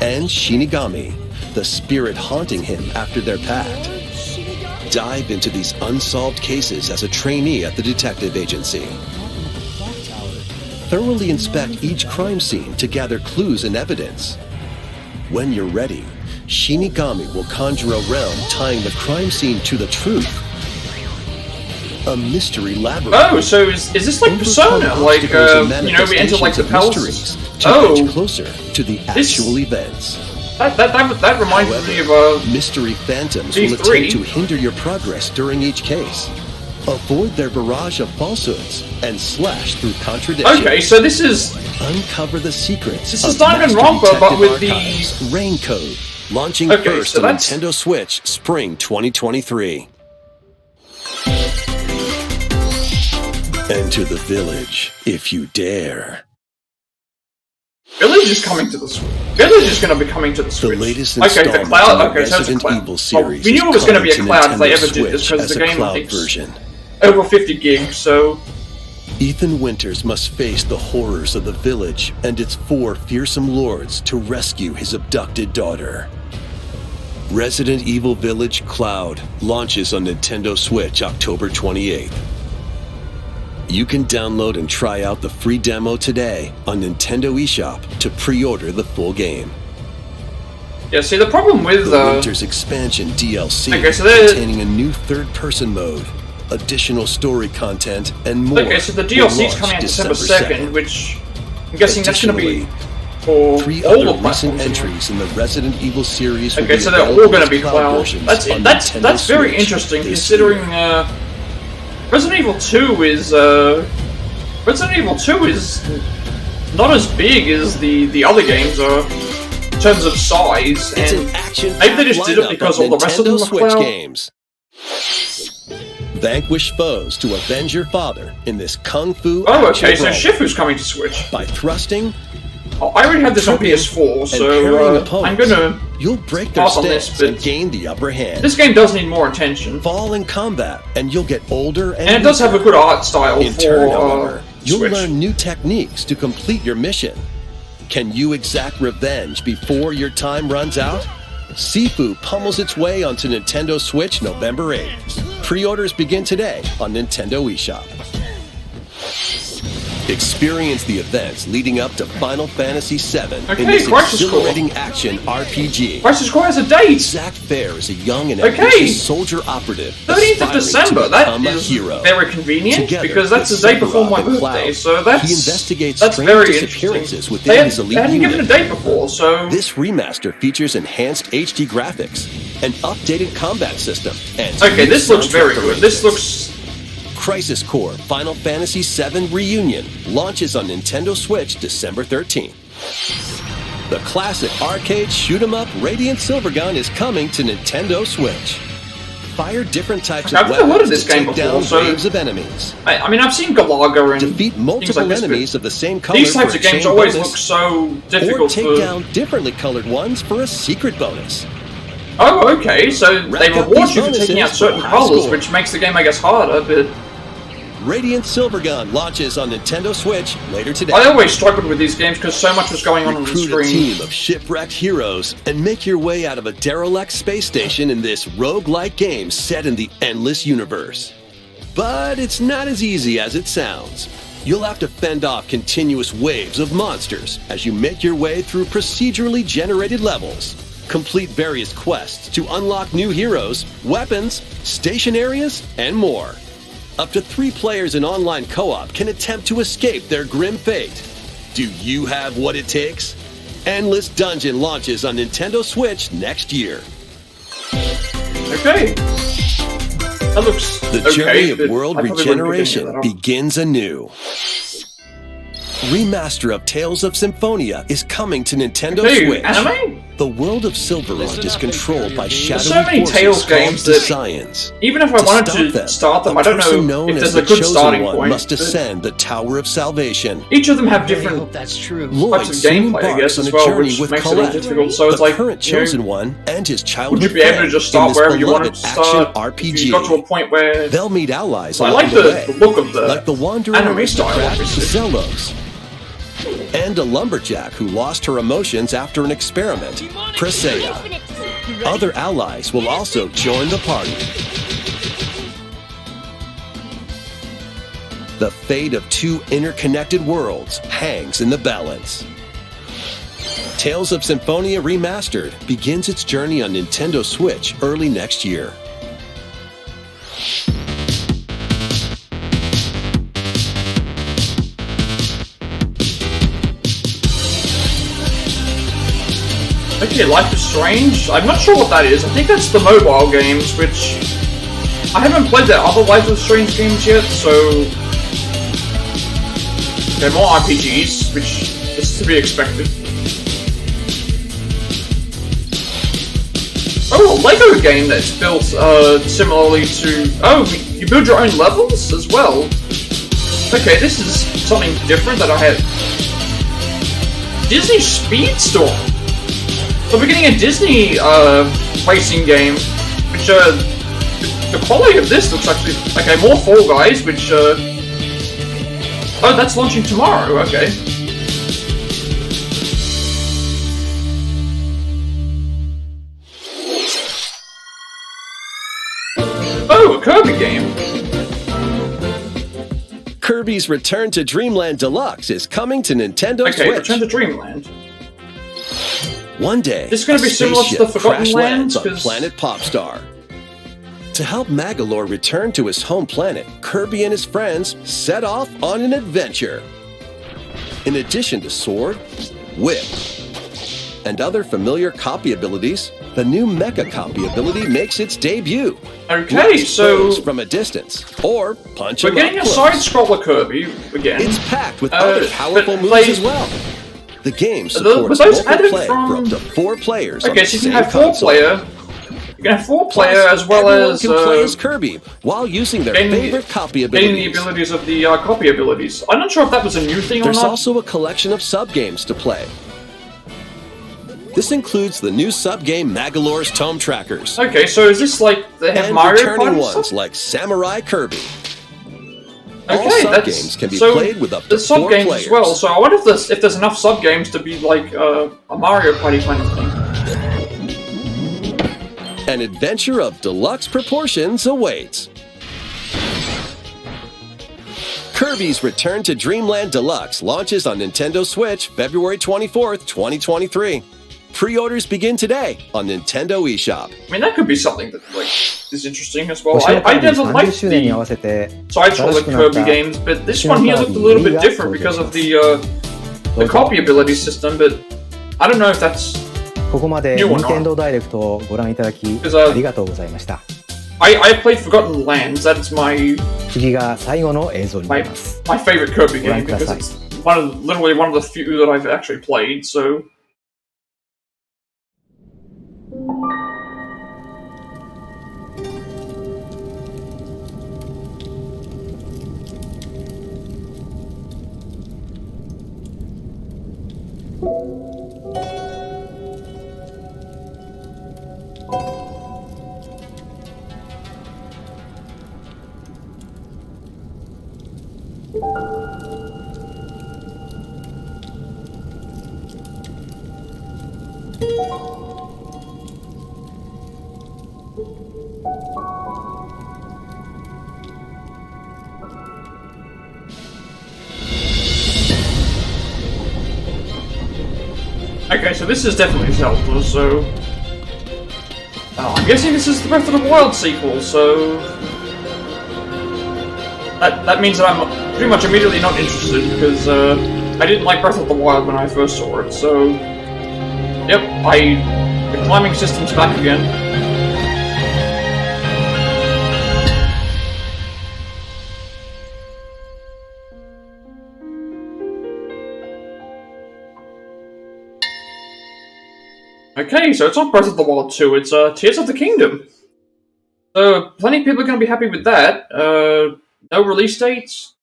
And Shinigami, the spirit haunting him after their pact. Dive into these unsolved cases as a trainee at the detective agency. Thoroughly inspect each crime scene to gather clues and evidence. When you're ready, Shinigami will conjure a realm tying the crime scene to the truth. A mystery labyrinth. Oh, so is this like Persona? Like, you know, we enter like the palace. To closer to the actual events. That reminds me of mystery phantoms V3. will attempt to hinder your progress during each case. Avoid their barrage of falsehoods and slash through contradictions. Okay, so this is... Uncover the secrets. This is Danganronpa, but with the... Rain Code. Launching first on Nintendo Switch, spring 2023. Enter the village, if you dare. Village is coming to the Switch. Village is going to be coming to the Switch. The latest okay, the Cloud. Okay, so it's a Resident Cloud. Evil series we knew it was going to be a Cloud if they Nintendo ever did this, because the game cloud takes version. over 50 gigs, so... Ethan Winters must face the horrors of the village and its 4 fearsome lords to rescue his abducted daughter. Resident Evil Village Cloud launches on Nintendo Switch October 28th. You can download and try out the free demo today on Nintendo eShop to pre-order the full game. Yeah, see, the problem with... the Winter's Expansion DLC, okay, so containing a new third-person mode, additional story content, and more. Okay, so the DLC is coming out December 2nd, which I'm guessing that's going to be for 3 all other the recent platforms. entries in the Resident Evil series. Okay, so they're all going to be cloud. That's very interesting, considering Resident Evil 2 is not as big as the other games are in terms of size, and maybe they just did it because all the rest of them are cloud. Games. Vanquish foes to avenge your father in this kung fu. Oh, okay, so Shifu's coming to Switch. By thrusting. Oh, I already have this on PS4, so I'm gonna you'll break their pass on this, stance but and gain the upper hand. This game does need more attention. Fall in combat, and you'll get older and it does have a good art style in turn, however, for you'll Switch. learn new techniques to complete your mission. Can you exact revenge before your time runs out? Sifu pummels its way onto Nintendo Switch November 8th. Pre-orders begin today on Nintendo eShop. Experience the events leading up to Final Fantasy VII in this exhilarating action RPG. Crisis Core has a date! Zack Fair is a young and ambitious soldier operative 13th of December, that is very convenient, because that's the day before my birthday, so that's, he investigates that's strange very disappearances interesting. within his elite They hadn't unit. given a date before, so... This remaster features enhanced HD graphics, an updated combat system, and okay, this looks very soundtrack good. This looks... Crisis Core Final Fantasy VII Reunion launches on Nintendo Switch December 13th. The classic arcade shoot-'em-up Radiant Silvergun is coming to Nintendo Switch. Fire different types of weapons to take down waves of enemies. I mean, I've seen Galaga and defeat multiple like enemies of the same color. These types for of a games chain always bonus, look so difficult or take down differently colored ones for a secret bonus. Oh, okay, so they reward you for taking out certain colors, score. which makes the game, I guess, harder, but... Radiant Silvergun launches on Nintendo Switch later today. I always struggled with these games because so much was going on the Recruit screen. a team of shipwrecked heroes and make your way out of a derelict space station in this roguelike game set in the endless universe. But it's not as easy as it sounds. You'll have to fend off continuous waves of monsters as you make your way through procedurally generated levels. Complete various quests to unlock new heroes, weapons, station areas, and more. Up to 3 players in online co-op can attempt to escape their grim fate. Do you have what it takes? Endless Dungeon launches on Nintendo Switch next year. Okay. That looks The journey of world regeneration begins anew. Remaster of Tales of Symphonia is coming to Nintendo Switch. Anime? The world of Silverrod is controlled by shadowy so many forces Tales called games that Science. even if I wanted to start them, I don't know if there's a good starting point. Must ascend the Tower of Salvation. Each of them have different that's true. Lloyd types of gameplay, I guess, on as a well, journey which with makes it all Colette, difficult. So it's the like, current chosen one, and his childhood would you be able to friend just start in this wherever you wanted beloved to start? action RPG. If you got to a point where They'll meet allies I along like the the way, look of the like the wandering anime style, aristocrat obviously. Zelos, and a lumberjack who lost her emotions after an experiment, Presea. Other allies will also join the party. The fate of 2 interconnected worlds hangs in the balance. Tales of Symphonia Remastered begins its journey on Nintendo Switch early next year. Okay, Life is Strange. I'm not sure what that is. I think that's the mobile games, which I haven't played the other Life is Strange games yet, so they're more RPGs, which is to be expected. Oh, a Lego game that's built similarly to... Oh, you build your own levels as well? Okay, this is something different that I had. Disney Speedstorm! So we're getting a Disney racing game, which the quality of this looks actually... Okay, more Fall Guys, which... Oh, that's launching tomorrow, okay. Oh, a Kirby game. Kirby's Return to Dreamland Deluxe is coming to Nintendo Okay, Switch. Return to Dreamland. One day, This is gonna a be similar to spaceship the Forgotten crash Lands, lands on 'cause- planet Popstar. To help Magolor return to his home planet, Kirby and his friends set off on an adventure. In addition to sword, whip, and other familiar copy abilities, the new Mecha copy ability makes its debut. Okay, so from a distance, or punch we're him up getting a close. side-scroller Kirby again. It's packed with other powerful but moves they- as well. The game were supports those local added play from- for up to 4 players. Okay, on so the you can same have console. 4-player. You can have 4-player as well Everyone as can play as Kirby while using their favorite copy getting the abilities. abilities of the copy abilities. I'm not sure if that was a new thing There's or not. also a collection of sub-games to play. This includes the new sub-game Magolor's Tome Trackers. Okay, so is this like they have and Mario returning Party ones stuff? like Samurai Kirby. All Okay, sub-games can be so played with up to there's 4 sub-games players. as well. So I wonder if there's enough sub-games to be like a Mario Party kind of thing. An adventure of deluxe proportions awaits. Kirby's Return to Dreamland Deluxe launches on Nintendo Switch February 24th, 2023. Pre-orders begin today on Nintendo eShop. I mean, that could be something that is interesting as well. I never liked the side-scrolling Kirby games, but this one here looked a little bit different because of the copyability system, but I don't know if that's ここまで Nintendo Direct をご覧いただきありがとうございました。I played Forgotten Lands. That's my 次が最後の映像になります。my favorite Kirby game because it's literally one of the few that I've actually played. So. Okay, so this is definitely Zelda, so... I'm guessing this is the Breath of the Wild sequel, so... That means that I'm pretty much immediately not interested, because I didn't like Breath of the Wild when I first saw it, so... Yep, the climbing system's back again. Okay, so it's not Breath of the Wild 2, it's Tears of the Kingdom. So, plenty of people are going to be happy with that. No release dates?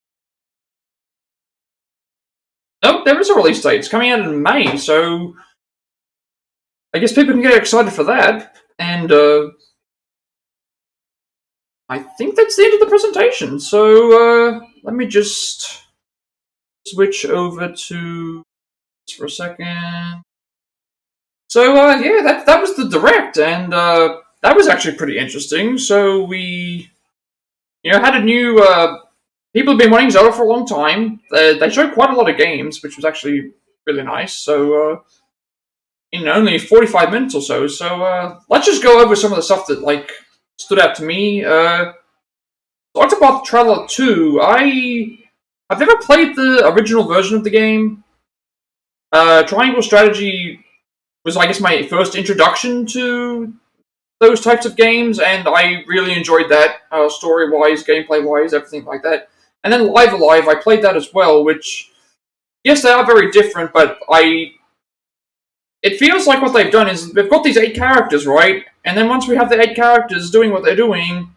Nope, there is a release date. It's coming out in May, so... I guess people can get excited for that. And, I think that's the end of the presentation. So, let me just switch over to... for a second... So, yeah, that was the Direct, and that was actually pretty interesting. So we, had a new... people have been wanting Zelda for a long time. They showed quite a lot of games, which was actually really nice. So, in only 45 minutes or so. So, let's just go over some of the stuff that, stood out to me. Octopath Traveller 2, I've never played the original version of the game. Triangle Strategy was, I guess, my first introduction to those types of games, and I really enjoyed that, story-wise, gameplay-wise, everything like that. And then Live Alive, I played that as well, which, yes, they are very different, but it feels like what they've done is, they've got these 8 characters, right? And then once we have the 8 characters doing what they're doing,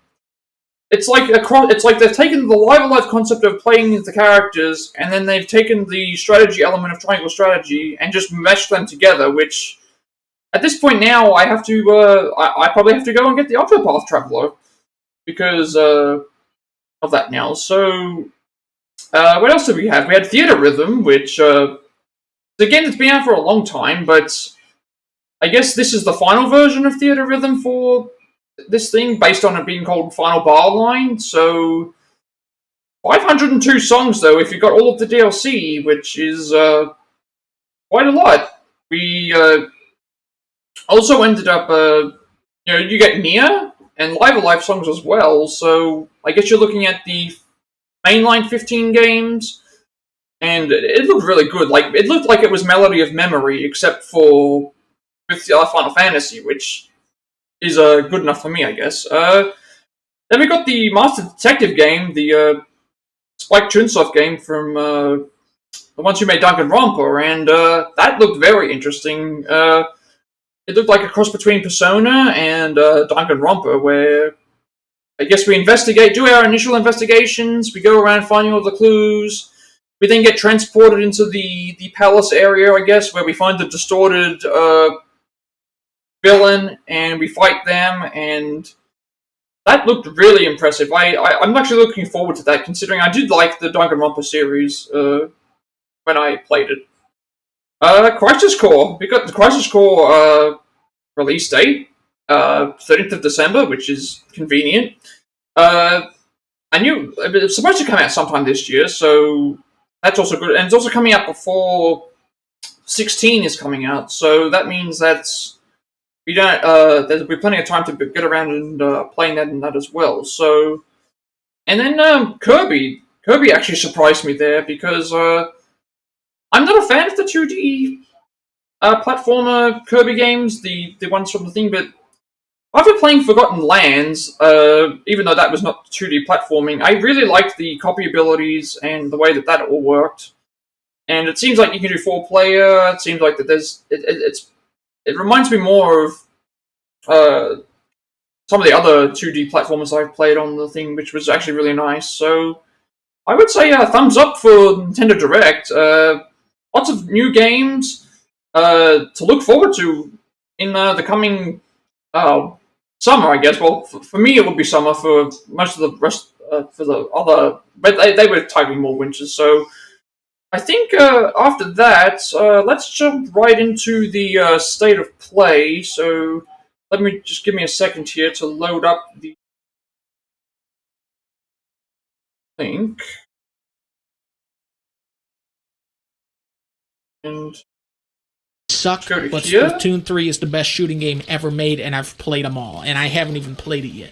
it's like they've taken the Live Alive concept of playing the characters, and then they've taken the strategy element of Triangle Strategy and just meshed them together, which, at this point now, I have to, I probably have to go and get the Octopath Traveller, because, of that now. So, what else did we have? We had Theatrhythm, which, again, it's been out for a long time, but I guess this is the final version of Theatrhythm for this thing, based on it being called Final Bar Line. So 502 songs, though, if you got all of the DLC, which is quite a lot. We also ended up, you get Nier and Live Alive songs as well, so I guess you're looking at the mainline 15 games, and it looked really good. It looked like it was Melody of Memory, except for with Final Fantasy, which is good enough for me, I guess. Then we got the Master Detective game, the Spike Chunsoft game from the ones who made Danganronpa, and that looked very interesting. It looked like a cross between Persona and Danganronpa, where I guess we do our initial investigations, we go around finding all the clues, we then get transported into the palace area, I guess, where we find the distorted villain, and we fight them, and that looked really impressive. I'm actually looking forward to that, considering I did like the Danganronpa series when I played it. Crisis Core. We got the Crisis Core release date. 13th of December, which is convenient. I knew it was supposed to come out sometime this year, so that's also good. And it's also coming out before 16 is coming out, so that means that we don't. There'll be plenty of time to get around and playing that and that as well. So, and then Kirby actually surprised me there because I'm not a fan of the 2D platformer Kirby games, the ones from the thing, but after playing Forgotten Lands, even though that was not 2D platforming, I really liked the copy abilities and the way that all worked. And it seems like you can do 4-player. It seems like that it reminds me more of some of the other 2D platformers I've played on the thing, which was actually really nice. So I would say thumbs up for Nintendo Direct. Lots of new games to look forward to in the coming summer, I guess. Well, for me it would be summer. For most of the rest, for the other, but they were typing more winters. So I think after that, let's jump right into the state of play. So let me just give me a second here to load up the link. And suck, go to but here. Splatoon 3 is the best shooting game ever made, and I've played them all, and I haven't even played it yet.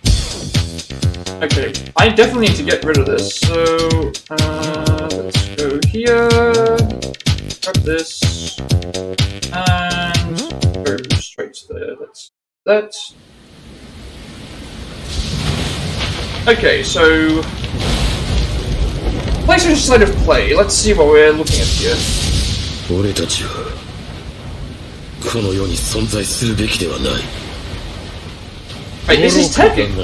Okay, I definitely need to get rid of this, so let's go here, grab this, and go straight to there. That's that. Okay, so PlayStation State of Play. Let's see what we're looking at here. 俺たちはこの世に存在するべきではない。 Wait, this is Tekken.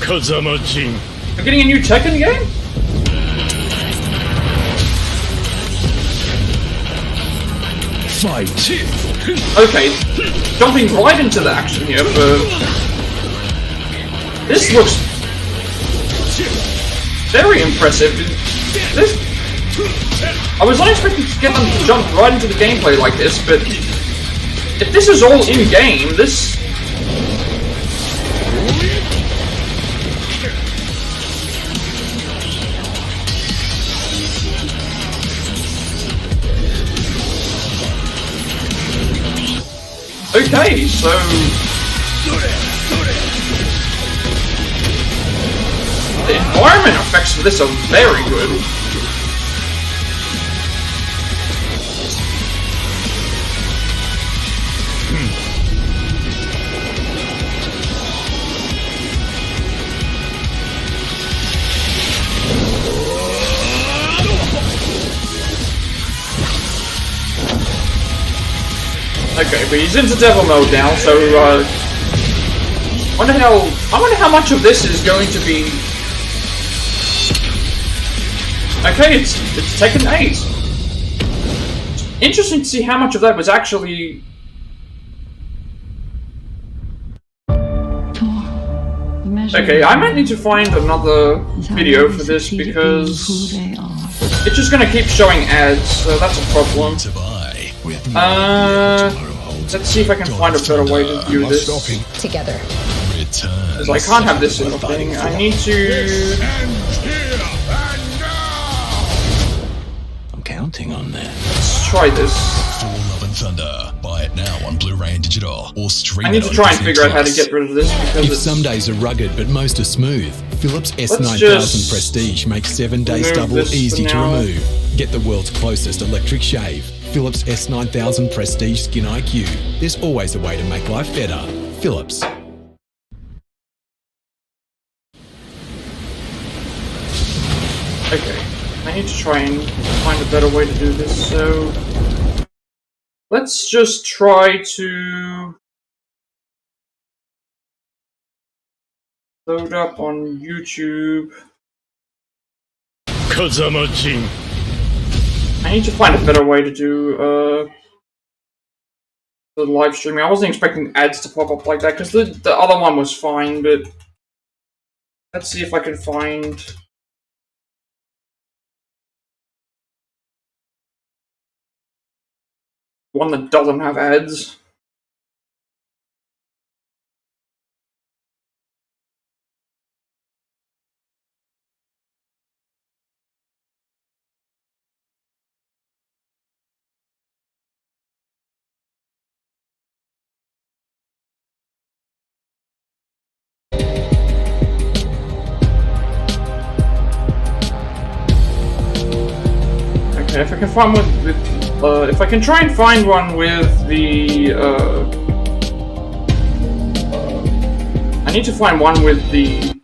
We're getting a new Tekken game? Fight. Okay, jumping right into the action here, but this looks very impressive. I was not expecting to get them to jump right into the gameplay like this, but if this is all in-game, this... Okay, so... the environment effects for this are very good. Okay, but he's into devil mode now, so I wonder how much of this is going to be. Okay, it's Tekken 8. Interesting to see how much of that was actually. Okay, I might need to find another video for this because it's just gonna keep showing ads, so that's a problem. Let's see if I can find a better way to do this. Together. Because I can't have this in the thing. I need to... I'm counting on that. Let's try this. For Love and Thunder. Buy it now on Blu-ray and digital, or stream I need to try and figure out how to get rid of this because if some days are rugged but most are smooth, Philips S9000 Prestige makes 7 days double easy to remove. Get the world's closest electric shave. Philips S9000 Prestige Skin IQ. There's always a way to make life better. Philips. Okay, I need to try and find a better way to do this, so... let's just try to... load up on YouTube. Kazama-jin. I need to find a better way to do the live streaming. I wasn't expecting ads to pop up like that because the other one was fine, but let's see if I can find one that doesn't have ads. Okay, if I can find one with, if I can try and find one with the, I need to find one with the,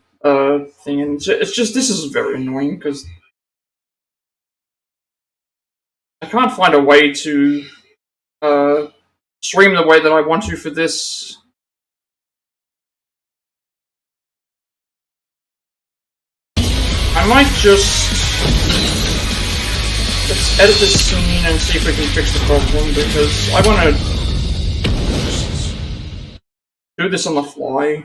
thing, and it's just, this is very annoying, because I can't find a way to, stream the way that I want to for this. I might just... let's edit this scene and see if we can fix the problem, because I want to just do this on the fly.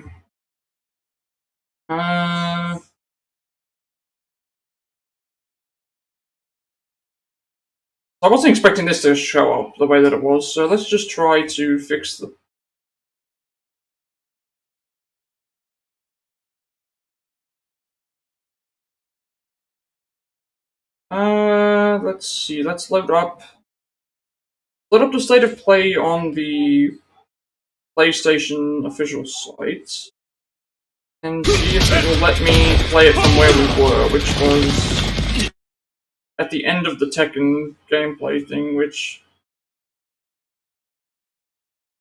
I wasn't expecting this to show up the way that it was, so let's just try to fix the... let's see, let's load up the state of play on the PlayStation official site, and see if it will let me play it from where we were, which was at the end of the Tekken gameplay thing, which,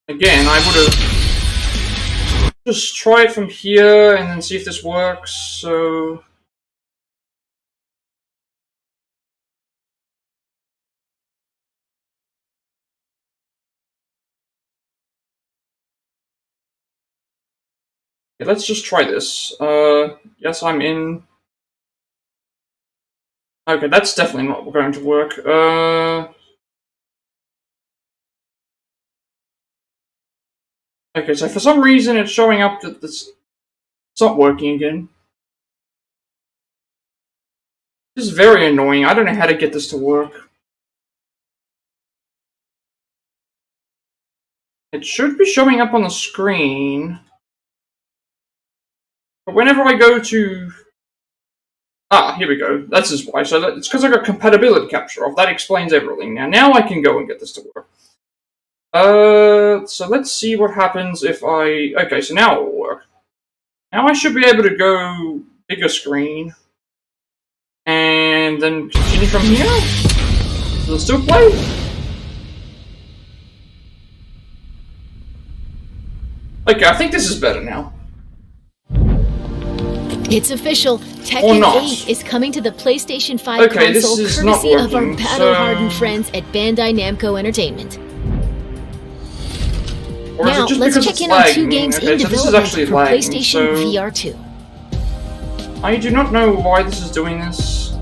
again, I would have just try it from here and then see if this works, so... okay, let's just try this. Yes, I'm in. Okay, that's definitely not going to work. Okay, so for some reason it's showing up that this... it's not working again. This is very annoying. I don't know how to get this to work. It should be showing up on the screen. But whenever I go to... ah, here we go. That's just why. So it's because I got compatibility capture off. That explains everything. Now I can go and get this to work. So let's see what happens if I... okay, so now it will work. Now I should be able to go bigger screen. And then continue from here? Does it still play? Okay, I think this is better now. It's official. Tekken 8 is coming to the PlayStation 5 console courtesy of our battle-hardened friends at Bandai Namco Entertainment. Now, let's check in on 2 games in development for PlayStation VR 2. I do not know why this is doing this.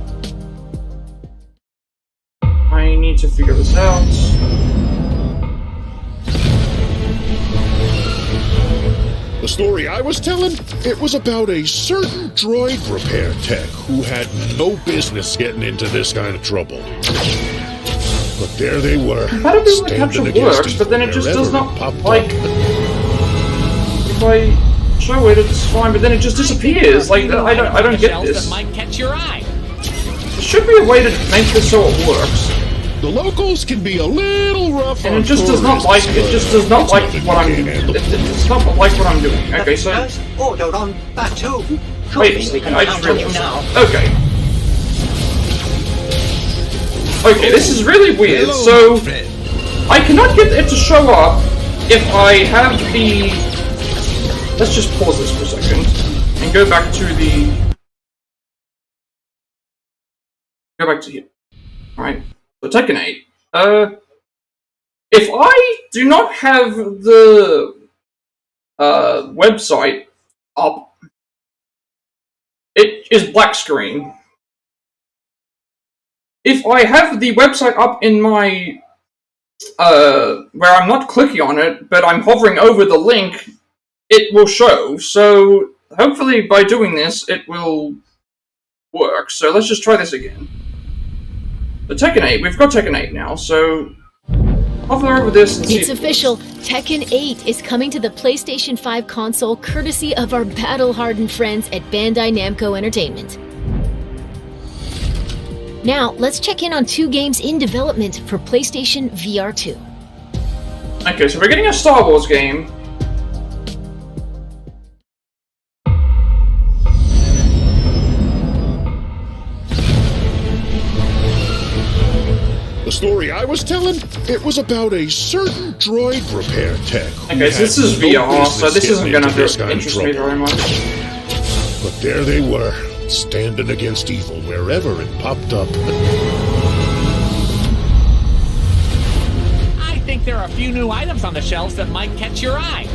I need to figure this out. The story I was telling, it was about a certain droid repair tech who had no business getting into this kind of trouble. But there they were, compatibility capture works, but then it just does not, like, if I show it, it's fine, but then it just disappears. Like, I don't get this. That might catch your eye. There should be a way to make this so it works. The locals can be a little rough, and it just does not like. It just does not like what I'm doing. It's not like what I'm doing. Okay, so ordered on Batu. wait a second. I just realized. Okay. Okay, this is really weird. So I cannot get it to show up if I have the. Let's just pause this for a second and go back to the. Go back to here. All right. So Tekken 8. If I do not have the website up, it is black screen. If I have the website up in my where I'm not clicking on it, but I'm hovering over the link, it will show. So hopefully by doing this, it will work. So let's just try this again. The Tekken 8, we've got Tekken 8 now, so hover over this and see. It's official. Tekken 8 is coming to the PlayStation 5 console courtesy of our battle-hardened friends at Bandai Namco Entertainment. Now, let's check in on 2 games in development for PlayStation VR 2. Okay, so we're getting a Star Wars game. was telling? It was about a certain droid repair tech. Okay, so this is VR, so this isn't going to interest me very much. But there they were, standing against evil wherever it popped up. I think there are a few new items on the shelves that might catch your eye.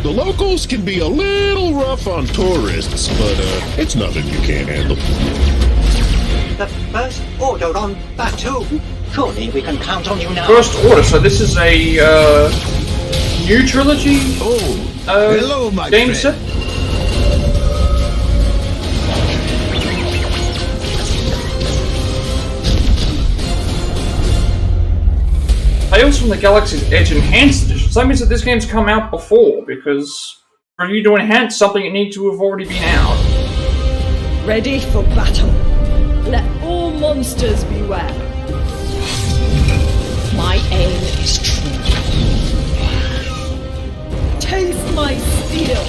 The locals can be a little rough on tourists, but it's nothing you can't handle. The first order on Batu. Surely we can count on you now. First order, so this is a new trilogy hello, my game friend. set? Tales from the Galaxy's Edge Enhanced Edition. So that means that this game's come out before, because for you to enhance something, it needs to have already been out. Ready for battle. Let all monsters beware. My aim is true. Taste my steel.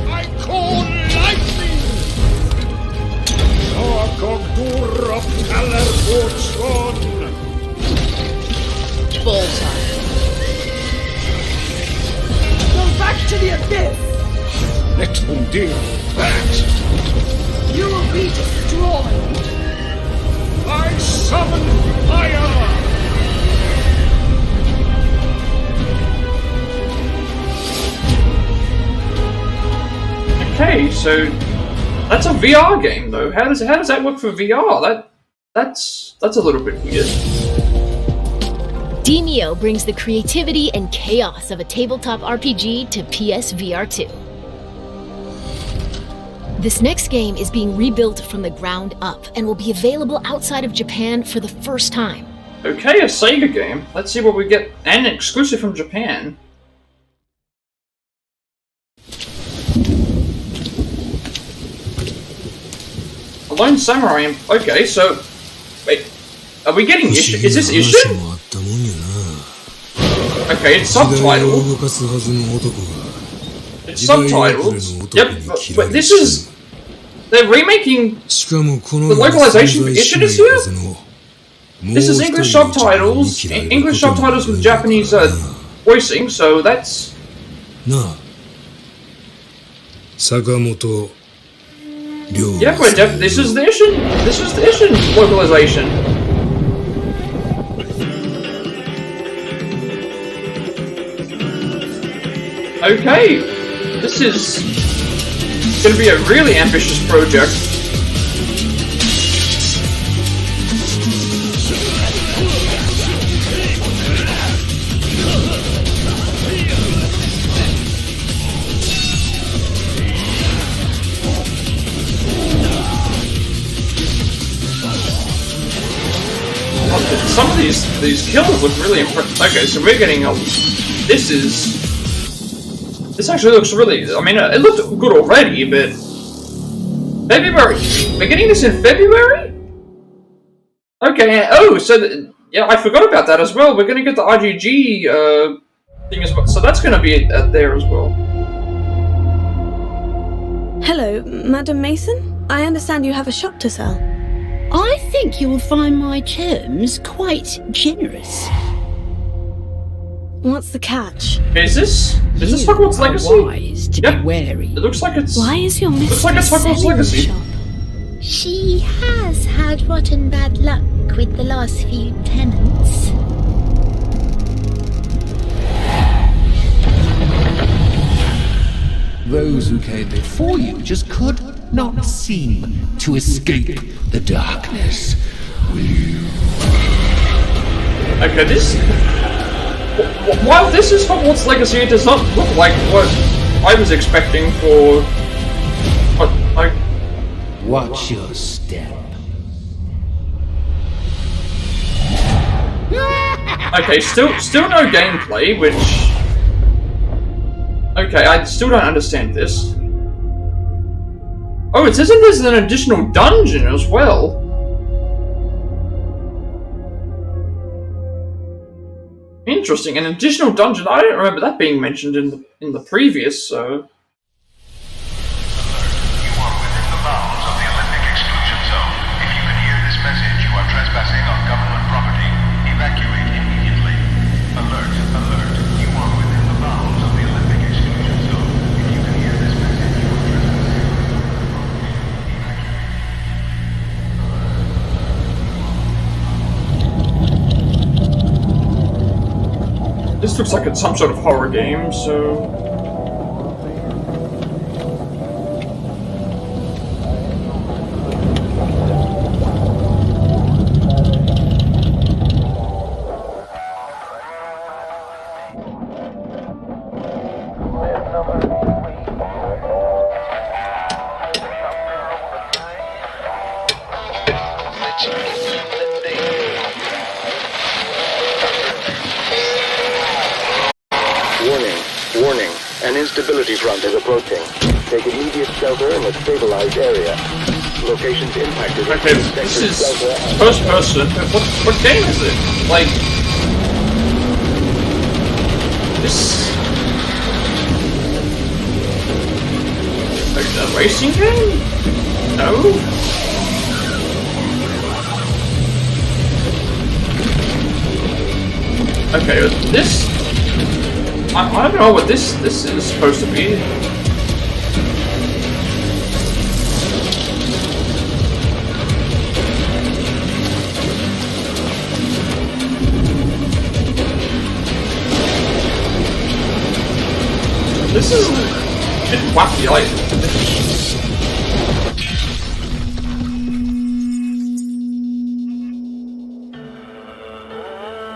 I call lightning! Ogogdur of Talerbortson! Bullseye. Go back to the abyss! Let them deal with that! You will be destroyed! I summon fire! Okay, so that's a VR game though. How does that work for VR? That's a little bit weird. Demio brings the creativity and chaos of a tabletop RPG to PSVR 2. This next game is being rebuilt from the ground up and will be available outside of Japan for the first time. Okay, a Sega game. Let's see what we get. And exclusive from Japan. A Lone Samurai. Okay, so wait, are we getting Ishin? Is this Ishin? Okay, it's subtitled. It's subtitled. Yep, but this is... They're remaking the localization for Ishin is here? This is English subtitles. English subtitles with Japanese voicing, so that's... Yeah, we're this is the Ishin. This is the Ishin localization. Okay, this is going to be a really ambitious project. Some of these kills look really impressive. Okay, so we're getting a... This actually looks really... I mean, it looked good already, but... February! We're getting this in February? Okay, oh, so... yeah, I forgot about that as well. We're going to get the IGG thing as well. So that's going to be there as well. Hello, Madam Mason? I understand you have a shop to sell. I think you will find my terms quite generous. What's the catch? Is this Hogwarts Legacy? Wise to be wary. It looks like it's... Why is your mistress looks like it's Hogwarts Legacy. Shop? She has had rotten bad luck with the last few tenants. Those who came before you just could not seem to escape the darkness. Will you? Okay, this... While this is Hogwarts Legacy, it does not look like what I was expecting for... What, like... Watch your step. Okay, still no gameplay, which... Okay, I still don't understand this. Oh, it says that there's an additional dungeon as well. Interesting, an additional dungeon. I don't remember that being mentioned in the previous, so... You are within the bounds of the Olympic exclusion zone. If you This looks like it's some sort of horror game, so... Warning. An instability front is approaching. Take immediate shelter in a stabilized area. Locations impacted. Okay, this is first person. What game is it? Like... This... Like a racing game? No? Okay, this... I don't know what this is supposed to be. This is a bit wacky,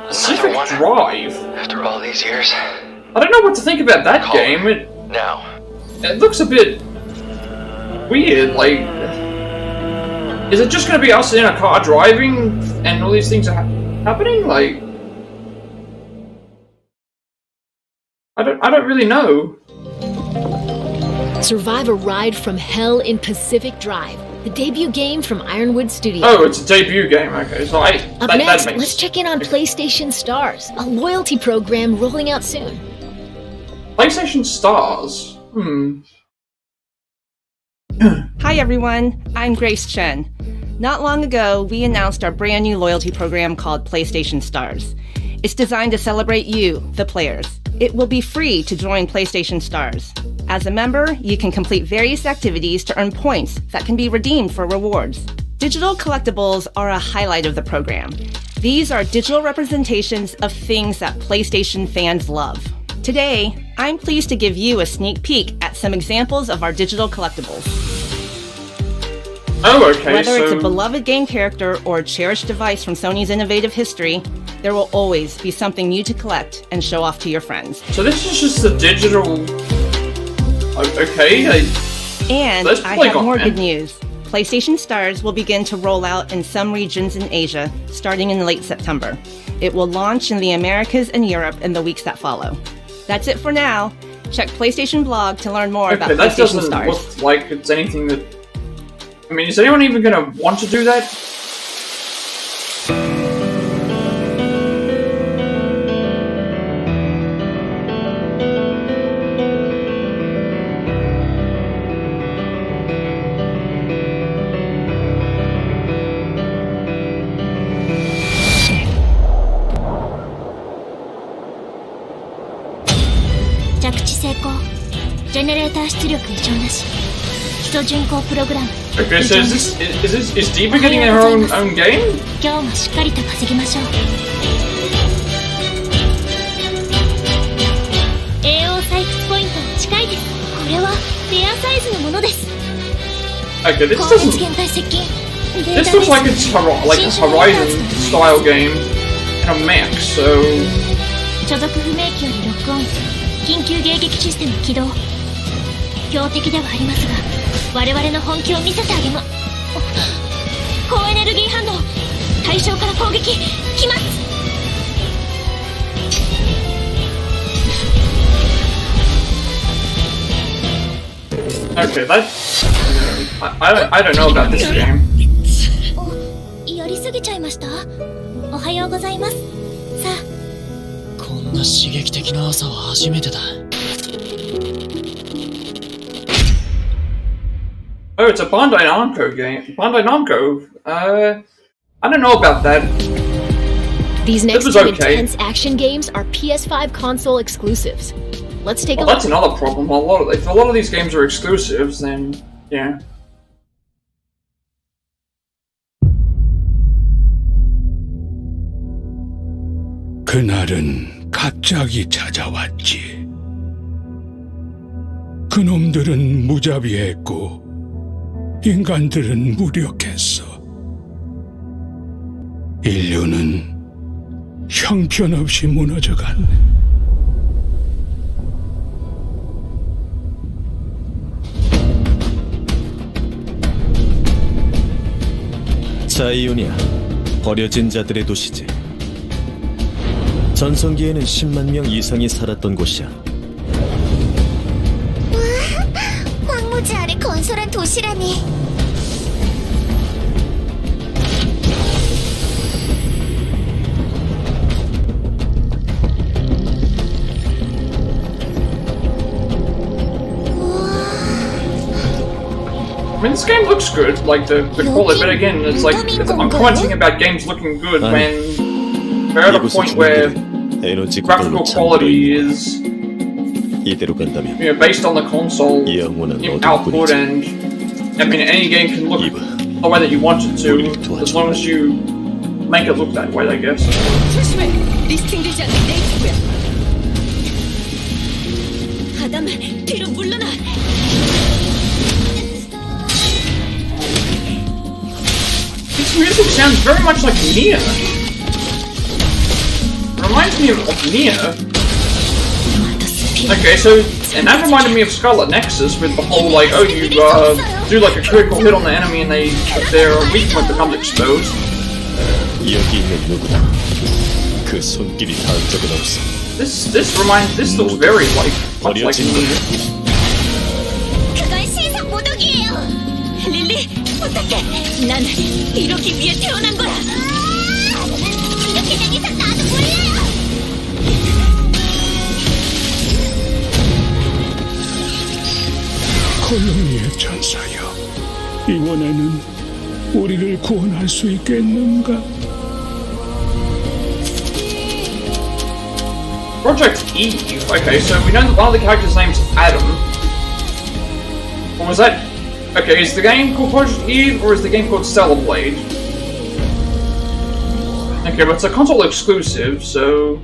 Pacific Drive. After all these years. I don't know what to think about that game. It looks a bit weird. Like, is it just going to be us in a car driving, and all these things are happening? Like, I don't really know. Survive a ride from hell in Pacific Drive, the debut game from Ironwood Studios. Oh, it's a debut game. Okay, so Up next, let's check in on PlayStation Stars, a loyalty program rolling out soon. PlayStation Stars? Hi everyone, I'm Grace Chen. Not long ago, we announced our brand new loyalty program called PlayStation Stars. It's designed to celebrate you, the players. It will be free to join PlayStation Stars. As a member, you can complete various activities to earn points that can be redeemed for rewards. Digital collectibles are a highlight of the program. These are digital representations of things that PlayStation fans love. Today, I'm pleased to give you a sneak peek at some examples of our digital collectibles. Oh, okay. Whether it's a beloved game character or a cherished device from Sony's innovative history, there will always be something new to collect and show off to your friends. So this is just the digital... Okay, And I have more good news. PlayStation Stars will begin to roll out in some regions in Asia, starting in late September. It will launch in the Americas and Europe in the weeks that follow. That's it for now. Check PlayStation blog to learn more about PlayStation Stars. That doesn't look like it's anything that... I mean, is anyone even going to want to do that? Okay, so is Diva getting her own game? Okay, this doesn't... This looks like it's like a Horizon style game in a mech, so... Okay, that's... I don't know about this game. やりすぎちゃいました？おはようございます。さあ。こんな刺激的な朝は初めてだ。 Oh, it's a Bandai Namco game. Bandai Namco? I don't know about that. These next two intense action games are PS5 console exclusives. Let's take a look. That's another problem. If a lot of these games are exclusives, then yeah. 그날은 갑자기 찾아왔지. 그놈들은 무자비했고 인간들은 무력했어. 인류는 형편없이 무너져갔네. 자이오니아, 버려진 자들의 도시지. 전성기에는 10만 명 이상이 살았던 곳이야. 와, 황무지 아래 건설한 도시라니. I mean, this game looks good, like the quality, but again, it's like, I'm commenting about games looking good when they're at a point where graphical quality is, you know, based on the console output, and I mean, any game can look the way that you want it to, as long as you make it look that way, I guess. This music sounds very much like Nier. It reminds me of Nier. Okay, so, and that reminded me of Scarlet Nexus with the whole, like, oh, you do like a critical hit on the enemy and their weak point becomes exposed. This looks very much like Nier. 릴리, 어떡해! 난 이러기 위해 태어난 거야! 이렇게 된 이상 나도 몰라요! 콜로니의 전사여, 이번에는 우리를 구원할 수 있겠는가? Project Eve. Okay, so we know that one of the characters' name's Adam. Or was that? Okay, is the game called Project Eve or is the game called Xenoblade? Okay, but it's a console exclusive, so...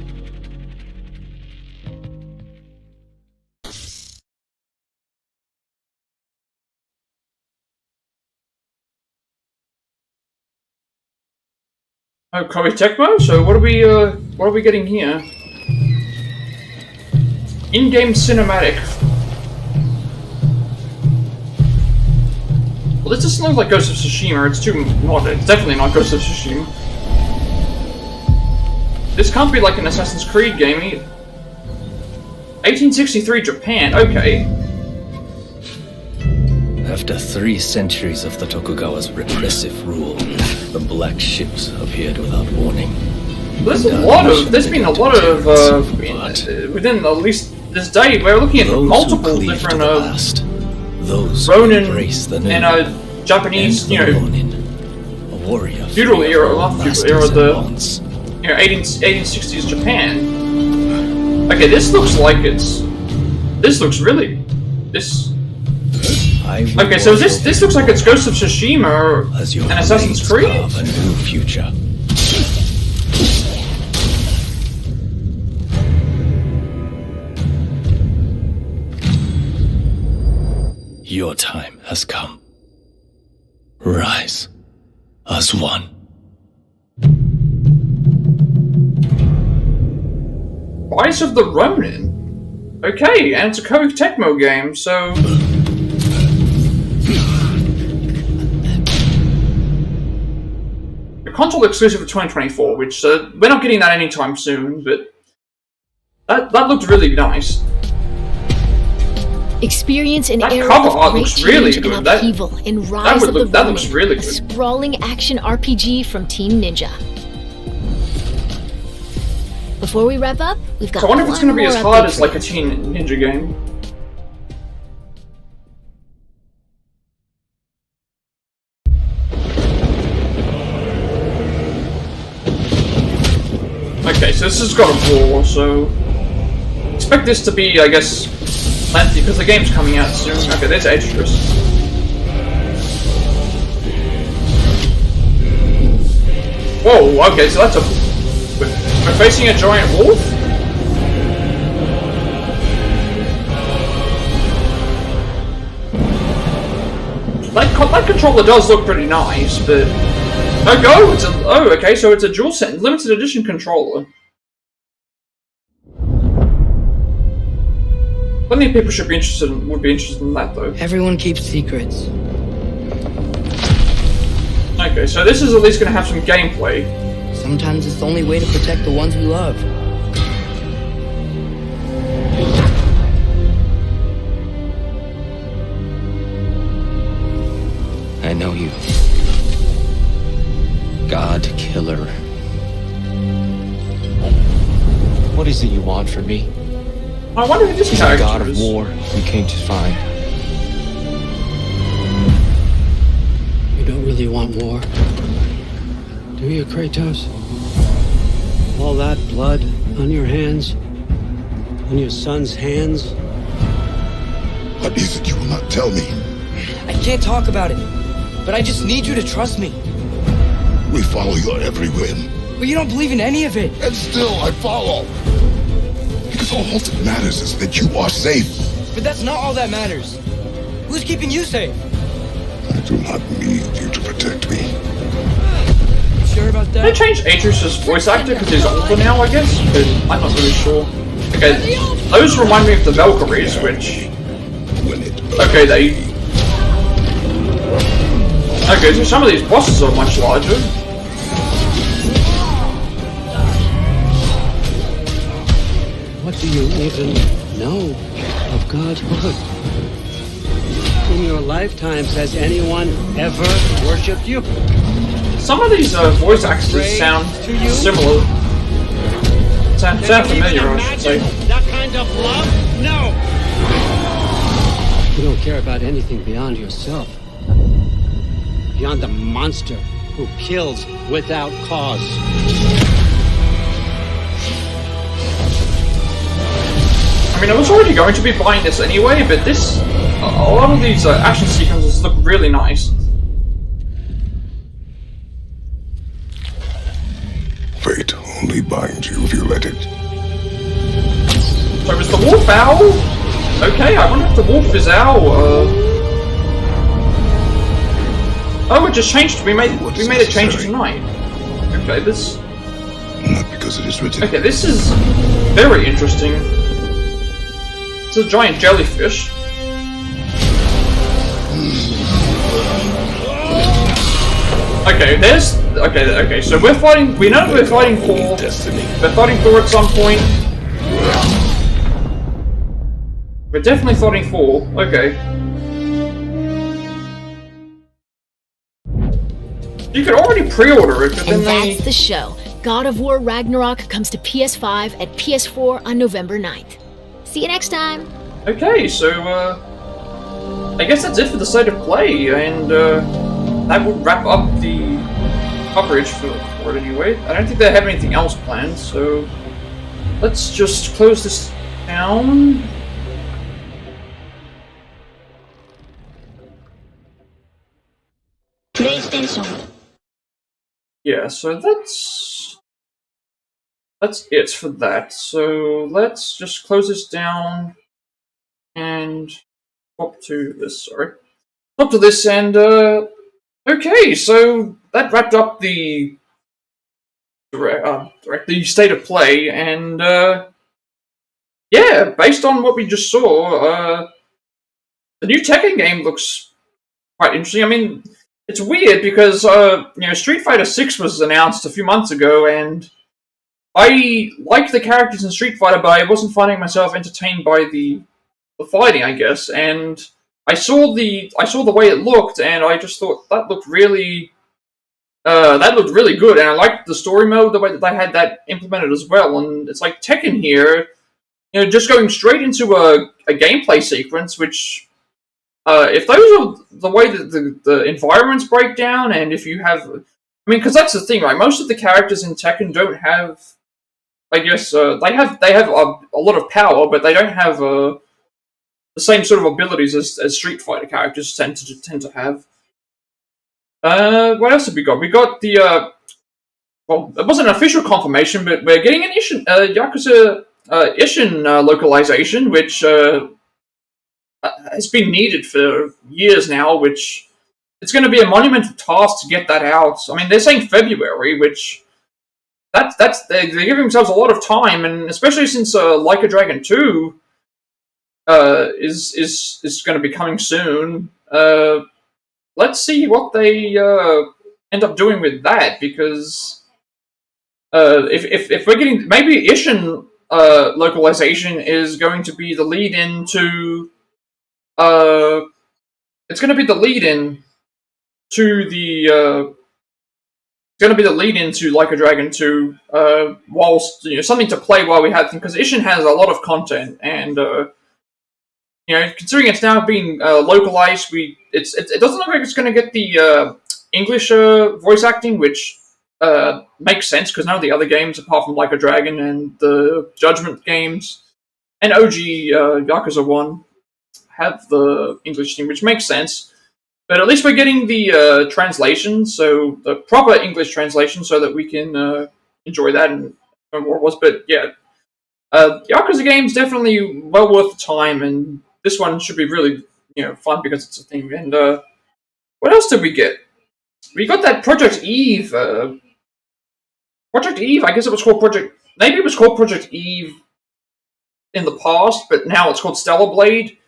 Oh, Koei Tecmo? So what are we getting here? In-game cinematic. Well, this doesn't look like Ghost of Tsushima. It's it's definitely not Ghost of Tsushima. This can't be like an Assassin's Creed game either. 1863 Japan, okay. After 3 centuries of the Tokugawa's repressive rule, the black ships appeared without warning. There's been a lot of, within at least this day, we're looking at multiple different, Ronin and Japanese, you know, feudal era, not feudal era, the 1860s Japan. Okay, this looks really, okay, so this looks like it's Ghost of Tsushima and Assassin's Creed. A new future. Your time has come. Rise as one. Rise of the Ronin. Okay, and it's a Koei Tecmo game, so... A console exclusive for 2024, which we're not getting that anytime soon, but that looked really nice. Experience an that era cover of art great looks really change good. and upheaval in Rise of the Ronin, that looks really good. a sprawling action RPG from Team Ninja. Before we wrap up, we've got I wonder if it's going to be as hard as like a you. Team Ninja game. Okay, so this has got a war, so expect this to be, I guess, lengthy because the game's coming out soon. Okay, there's extras. Whoa, okay, so that's we're facing a giant wolf? that controller does look pretty nice, but okay, so it's a dual set limited edition controller. Plenty of people would be interested in that though. Everyone keeps secrets. Okay, so this is at least going to have some gameplay. Sometimes it's the only way to protect the ones we love. I know you. God Killer. What is it you want from me? I wonder who this He's character a god is. of war you came to find. You don't really want war, do you, Kratos? All that blood on your hands, on your son's hands. What is it you will not tell me? I can't talk about it, but I just need you to trust me. We follow your every whim. But you don't believe in any of it. And still I follow. Because all that matters is that you are safe. But that's not all that matters. Who's keeping you safe? I do not need you to protect me. Sure about that? They changed Atreus' voice actor because he's older now, I guess, but I'm not really sure. Okay, those remind me of the Valkyries, which... Okay, so some of these bosses are much larger. What do you even know of God's word? In your lifetimes, has anyone ever worshipped you? Some of these voice actors sound similar. Sound familiar, I should say. That kind of love? No! You don't care about anything beyond yourself. Beyond the monster who kills without cause. I mean, I was already going to be buying this anyway, but this... a lot of these action sequences look really nice. Fate only binds you if you let it. So is the wolf owl? Okay, I wonder if the wolf is owl, Oh, it just changed. We made a change tonight. Okay, this... Not because it is written. Okay, this is very interesting. It's a giant jellyfish. Okay, there's... Okay, so we're fighting... We know we're fighting Thor. We're fighting Thor at some point. We're definitely fighting Thor. Okay. You could already pre-order it, but then and that's the show. God of War Ragnarok comes to PS5 and PS4 on November 9th. See you next time! Okay, so, I guess that's it for the state of play, and, that would wrap up the coverage for it anyway. I don't think they have anything else planned, so let's just close this down. PlayStation. Yeah, so that's it for that. So let's just close this down and swap to this, and okay, so that wrapped up the state of play, and yeah, based on what we just saw, the new Tekken game looks quite interesting. I mean, it's weird because, Street Fighter 6 was announced a few months ago, and I liked the characters in Street Fighter, but I wasn't finding myself entertained by the fighting, I guess, and I saw the way it looked, and I just thought that looked really good, and I liked the story mode, the way that they had that implemented as well, and it's like Tekken here, just going straight into a gameplay sequence, which... if those are the way that the environments break down, and if you have... I mean, because that's the thing, right? Most of the characters in Tekken don't have... I guess, they have a lot of power, but they don't have the same sort of abilities as Street Fighter characters tend to have. What else have we got? We got the... well, it wasn't an official confirmation, but we're getting an Yakuza Ishin localization, which... has been needed for years now, which it's going to be a monumental task to get that out. I mean, they're saying February, which they're giving themselves a lot of time, and especially since Like a Dragon 2 is going to be coming soon. Let's see what they end up doing with that, because if we're getting, maybe Ishin localization is going to be the lead-in to it's going to be the lead-in to the it's going to be the lead-in to Like a Dragon 2, whilst something to play while we have, because Ishin has a lot of content, and considering it's now being localized, it doesn't look like it's going to get the English voice acting, which makes sense because none of the other games, apart from Like a Dragon and the Judgment games and OG Yakuza 1, have the English thing, which makes sense. But at least we're getting the translation, so the proper English translation, so that we can enjoy that and know what it was. But yeah, Yakuza game's definitely well worth the time, and this one should be really fun because it's a thing. And what else did we get? We got that Project Eve. Project Eve, I guess it was called Project. Maybe it was called Project Eve in the past, but now it's called Stellar Blade.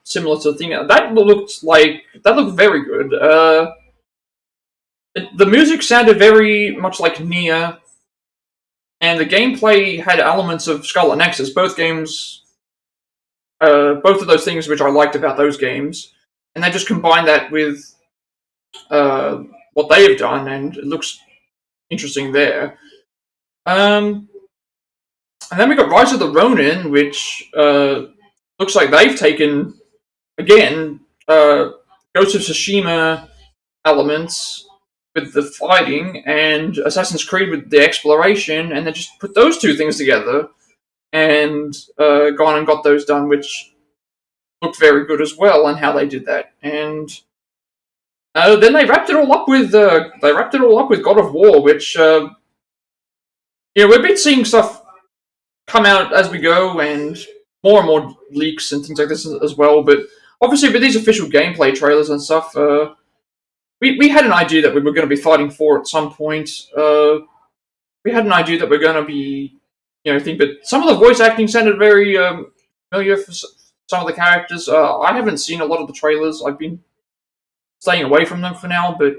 Similar to the thing that looked very good. The music sounded very much like Nier, and the gameplay had elements of Scarlet Nexus. Both games, both of those things which I liked about those games, and they just combined that with what they have done, and it looks interesting there. And then we got Rise of the Ronin, which looks like they've taken, again, Ghost of Tsushima elements with the fighting and Assassin's Creed with the exploration, and they just put those two things together and gone and got those done, which looked very good as well, and how they did that. And then they wrapped it all up with God of War, which we've been seeing stuff come out as we go, and more leaks and things like this as well. But obviously, with these official gameplay trailers and stuff, we had an idea that we were going to be fighting for at some point. We had an idea that we're going to be, but some of the voice acting sounded very familiar for some of the characters. I haven't seen a lot of the trailers. I've been staying away from them for now, but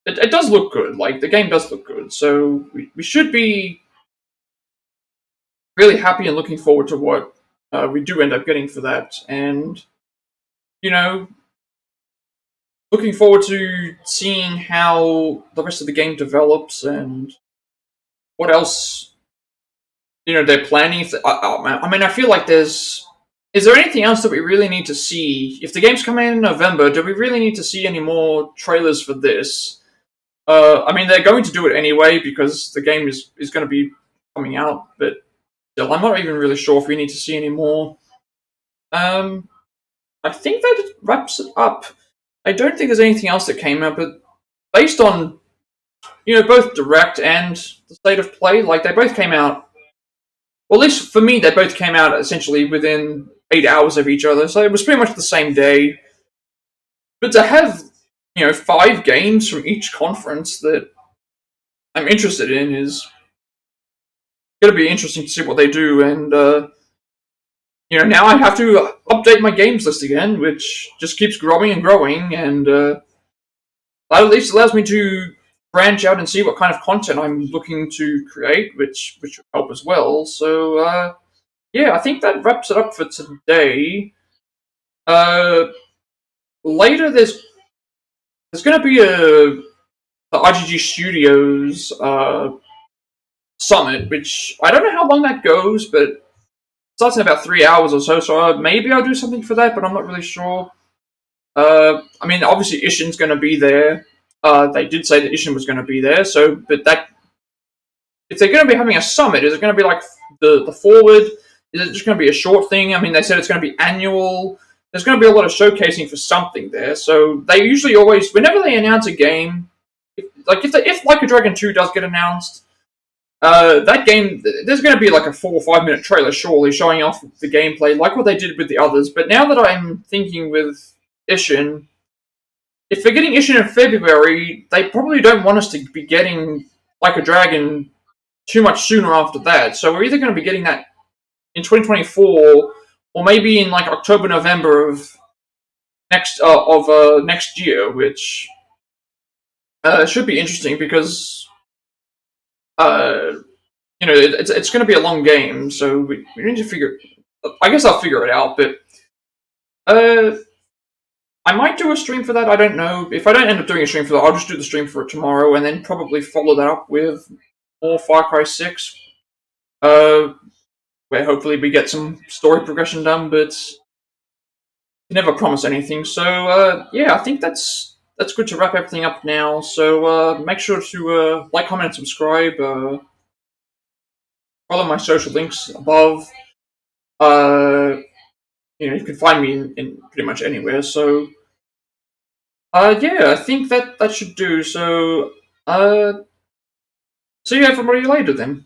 it does look good. Like, the game does look good, so we should be really happy and looking forward to what we do end up getting for that. And, looking forward to seeing how the rest of the game develops and what else, they're planning. I feel like is there anything else that we really need to see? If the game's coming in November, do we really need to see any more trailers for this? They're going to do it anyway because the game is going to be coming out, but still, I'm not even really sure if we need to see any more. I think that wraps it up. I don't think there's anything else that came out, but based on, both Direct and the State of Play, like, they both came out, well, at least for me, they both came out essentially within 8 hours of each other, so it was pretty much the same day. But to have, 5 games from each conference that I'm interested in is going to be interesting to see what they do, and now I have to update my games list again, which just keeps growing and growing, and that at least allows me to branch out and see what kind of content I'm looking to create, which will help as well. So I think that wraps it up for today. Later there's going to be the IGG Studios Summit, which I don't know how long that goes, but it starts in about 3 hours or so maybe I'll do something for that, but I'm not really sure. Obviously Ishin's going to be there. They did say that Ishin was going to be there, but if they're going to be having a summit, is it going to be like the forward? Is it just going to be a short thing? They said it's going to be annual. There's going to be a lot of showcasing for something there, so they usually always, whenever they announce a game, if Like a Dragon 2 does get announced, that game, there's going to be like a 4 or 5 minute trailer, surely, showing off the gameplay, like what they did with the others. But now that I'm thinking with Ishin, if they're getting issued in February, they probably don't want us to be getting Like a Dragon too much sooner after that. So we're either going to be getting that in 2024, or maybe in like October, November of next year, which should be interesting because it's going to be a long game, so we need to figure. I guess I'll figure it out, but I might do a stream for that. I don't know. If I don't end up doing a stream for that, I'll just do the stream for it tomorrow, and then probably follow that up with more Far Cry 6. Where hopefully we get some story progression done, but you never promise anything. So yeah, I think that's good to wrap everything up now. So make sure to like, comment, and subscribe. Follow my social links above. You can find me in pretty much anywhere. So yeah, I think that should do. So see you everybody later then.